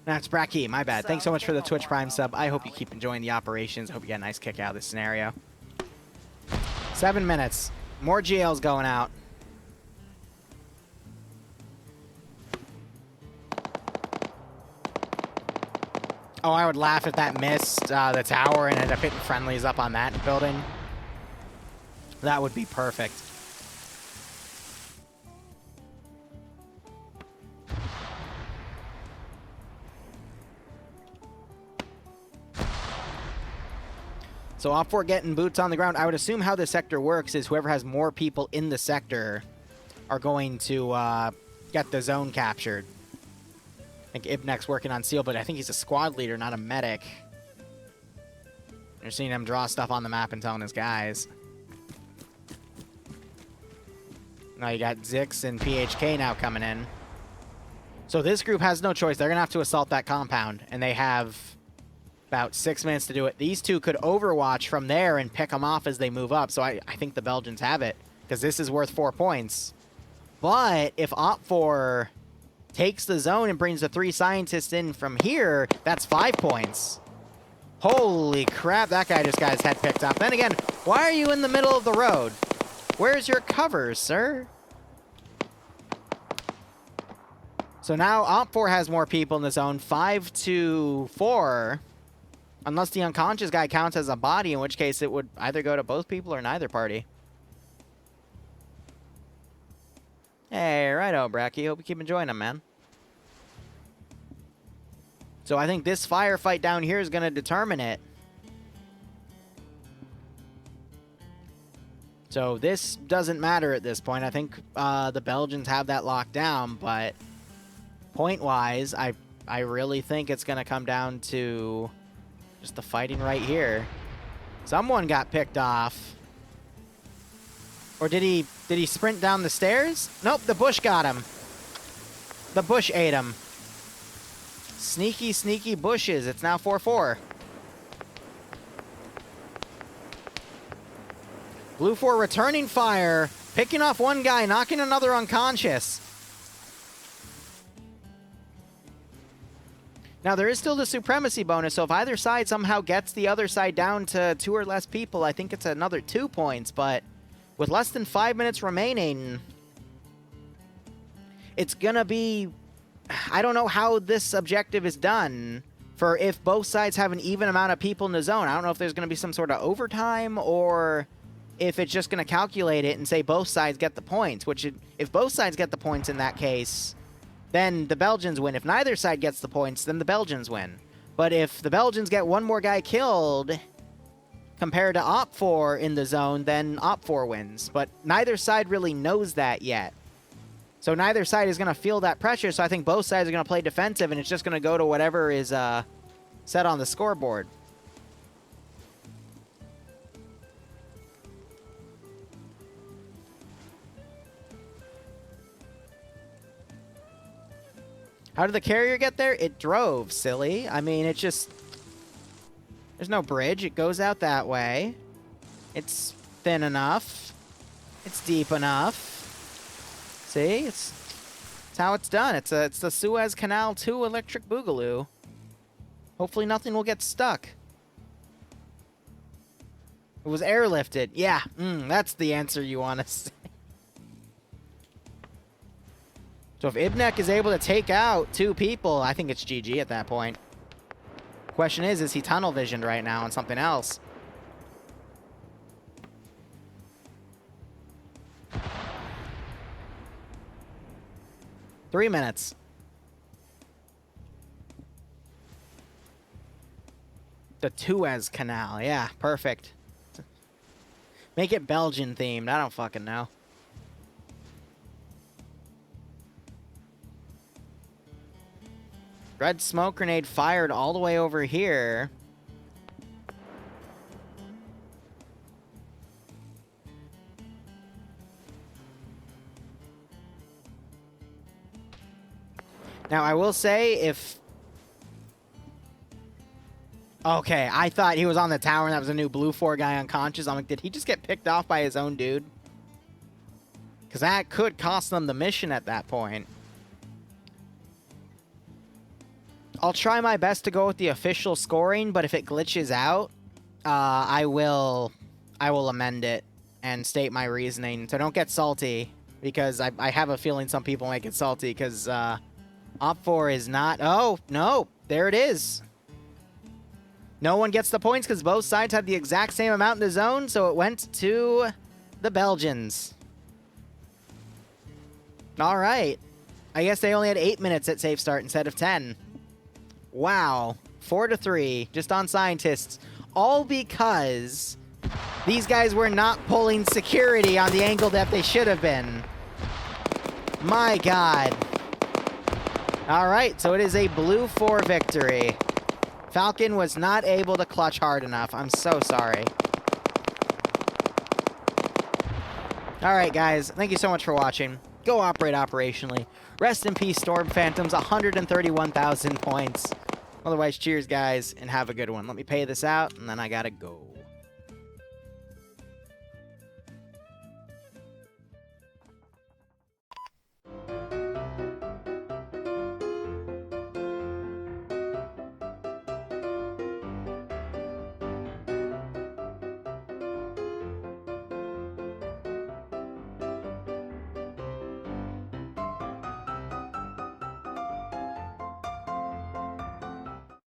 That's Bracky, my bad. Thanks so much for the Twitch Prime sub. I hope you keep enjoying the operations. I hope you get a nice kick out of this scenario. 7 minutes. More GLs going out. Oh, I would laugh if that missed the tower and ended up hitting friendlies up on that building. That would be perfect. So OFCRA getting boots on the ground. I would assume how this sector works is whoever has more people in the sector are going to get the zone captured. I think Ibnek's working on Seal, but I think he's a squad leader, not a medic. You're seeing him draw stuff on the map and telling his guys. Now you got Zix and PHK now coming in. So this group has no choice. They're going to have to assault that compound, and they have about 6 minutes to do it. These two could overwatch from there and pick them off as they move up. So I think the Belgians have it, because this is worth 4 points. But if OPFOR takes the zone and brings the 3 scientists in from here, that's 5 points. Holy crap, that guy just got his head picked off. Then again, why are you in the middle of the road? Where's your cover, sir? So now OPFOR has more people in the zone, 5-4. Unless the unconscious guy counts as a body, in which case it would either go to both people or neither party. Hey, righto, Bracky. Hope you keep enjoying them, man. So I think this firefight down here is going to determine it. So this doesn't matter at this point. I think the Belgians have that locked down, but point-wise, I really think it's going to come down to just the fighting right here. Someone got picked off. Or did he sprint down the stairs? Nope, the bush got him. The bush ate him. Sneaky, sneaky bushes. It's now 4-4. Blue 4 returning fire, picking off one guy, knocking another unconscious. Now, there is still the supremacy bonus, so if either side somehow gets the other side down to 2 or less people, I think it's another 2 points, but with less than 5 minutes remaining, it's gonna be... I don't know how this objective is done for if both sides have an even amount of people in the zone. I don't know if there's gonna be some sort of overtime or if it's just gonna calculate it and say both sides get the points, which if both sides get the points in that case, then the Belgians win. If neither side gets the points, then the Belgians win. But if the Belgians get one more guy killed compared to OPFOR in the zone, then OPFOR wins. But neither side really knows that yet. So neither side is going to feel that pressure, so I think both sides are going to play defensive, and it's just going to go to whatever is set on the scoreboard. How did the carrier get there? It drove, silly. I mean, it just... There's no bridge. It goes out that way. It's thin enough. It's deep enough. See? It's how it's done. It's the Suez Canal 2 electric boogaloo. Hopefully nothing will get stuck. It was airlifted. Yeah, that's the answer you want to say. So if Ibnek is able to take out 2 people, I think it's GG at that point. Question is he tunnel visioned right now on something else? Three minutes. The Suez Canal. Yeah, perfect. Make it Belgian themed. I don't fucking know. Red smoke grenade fired all the way over here. Now, I will say if... Okay, I thought he was on the tower and that was a new Blue 4 guy unconscious. I'm like, did he just get picked off by his own dude? Because that could cost them the mission at that point. I'll try my best to go with the official scoring, but if it glitches out, I will amend it and state my reasoning. So don't get salty, because I have a feeling some people might get salty, because OPFOR is not... Oh, no, there it is. No one gets the points because both sides had the exact same amount in the zone, so it went to the Belgians. All right. I guess they only had 8 minutes at safe start instead of 10. Wow. 4-3, just on scientists. All because these guys were not pulling security on the angle that they should have been. My God. All right, so it is a Blue 4 victory. Falcon was not able to clutch hard enough. I'm so sorry. All right, guys. Thank you so much for watching. Go operate operationally. Rest in peace, Storm Phantoms. 131,000 points. Otherwise, cheers, guys, and have a good one. Let me pay this out, and then I gotta go.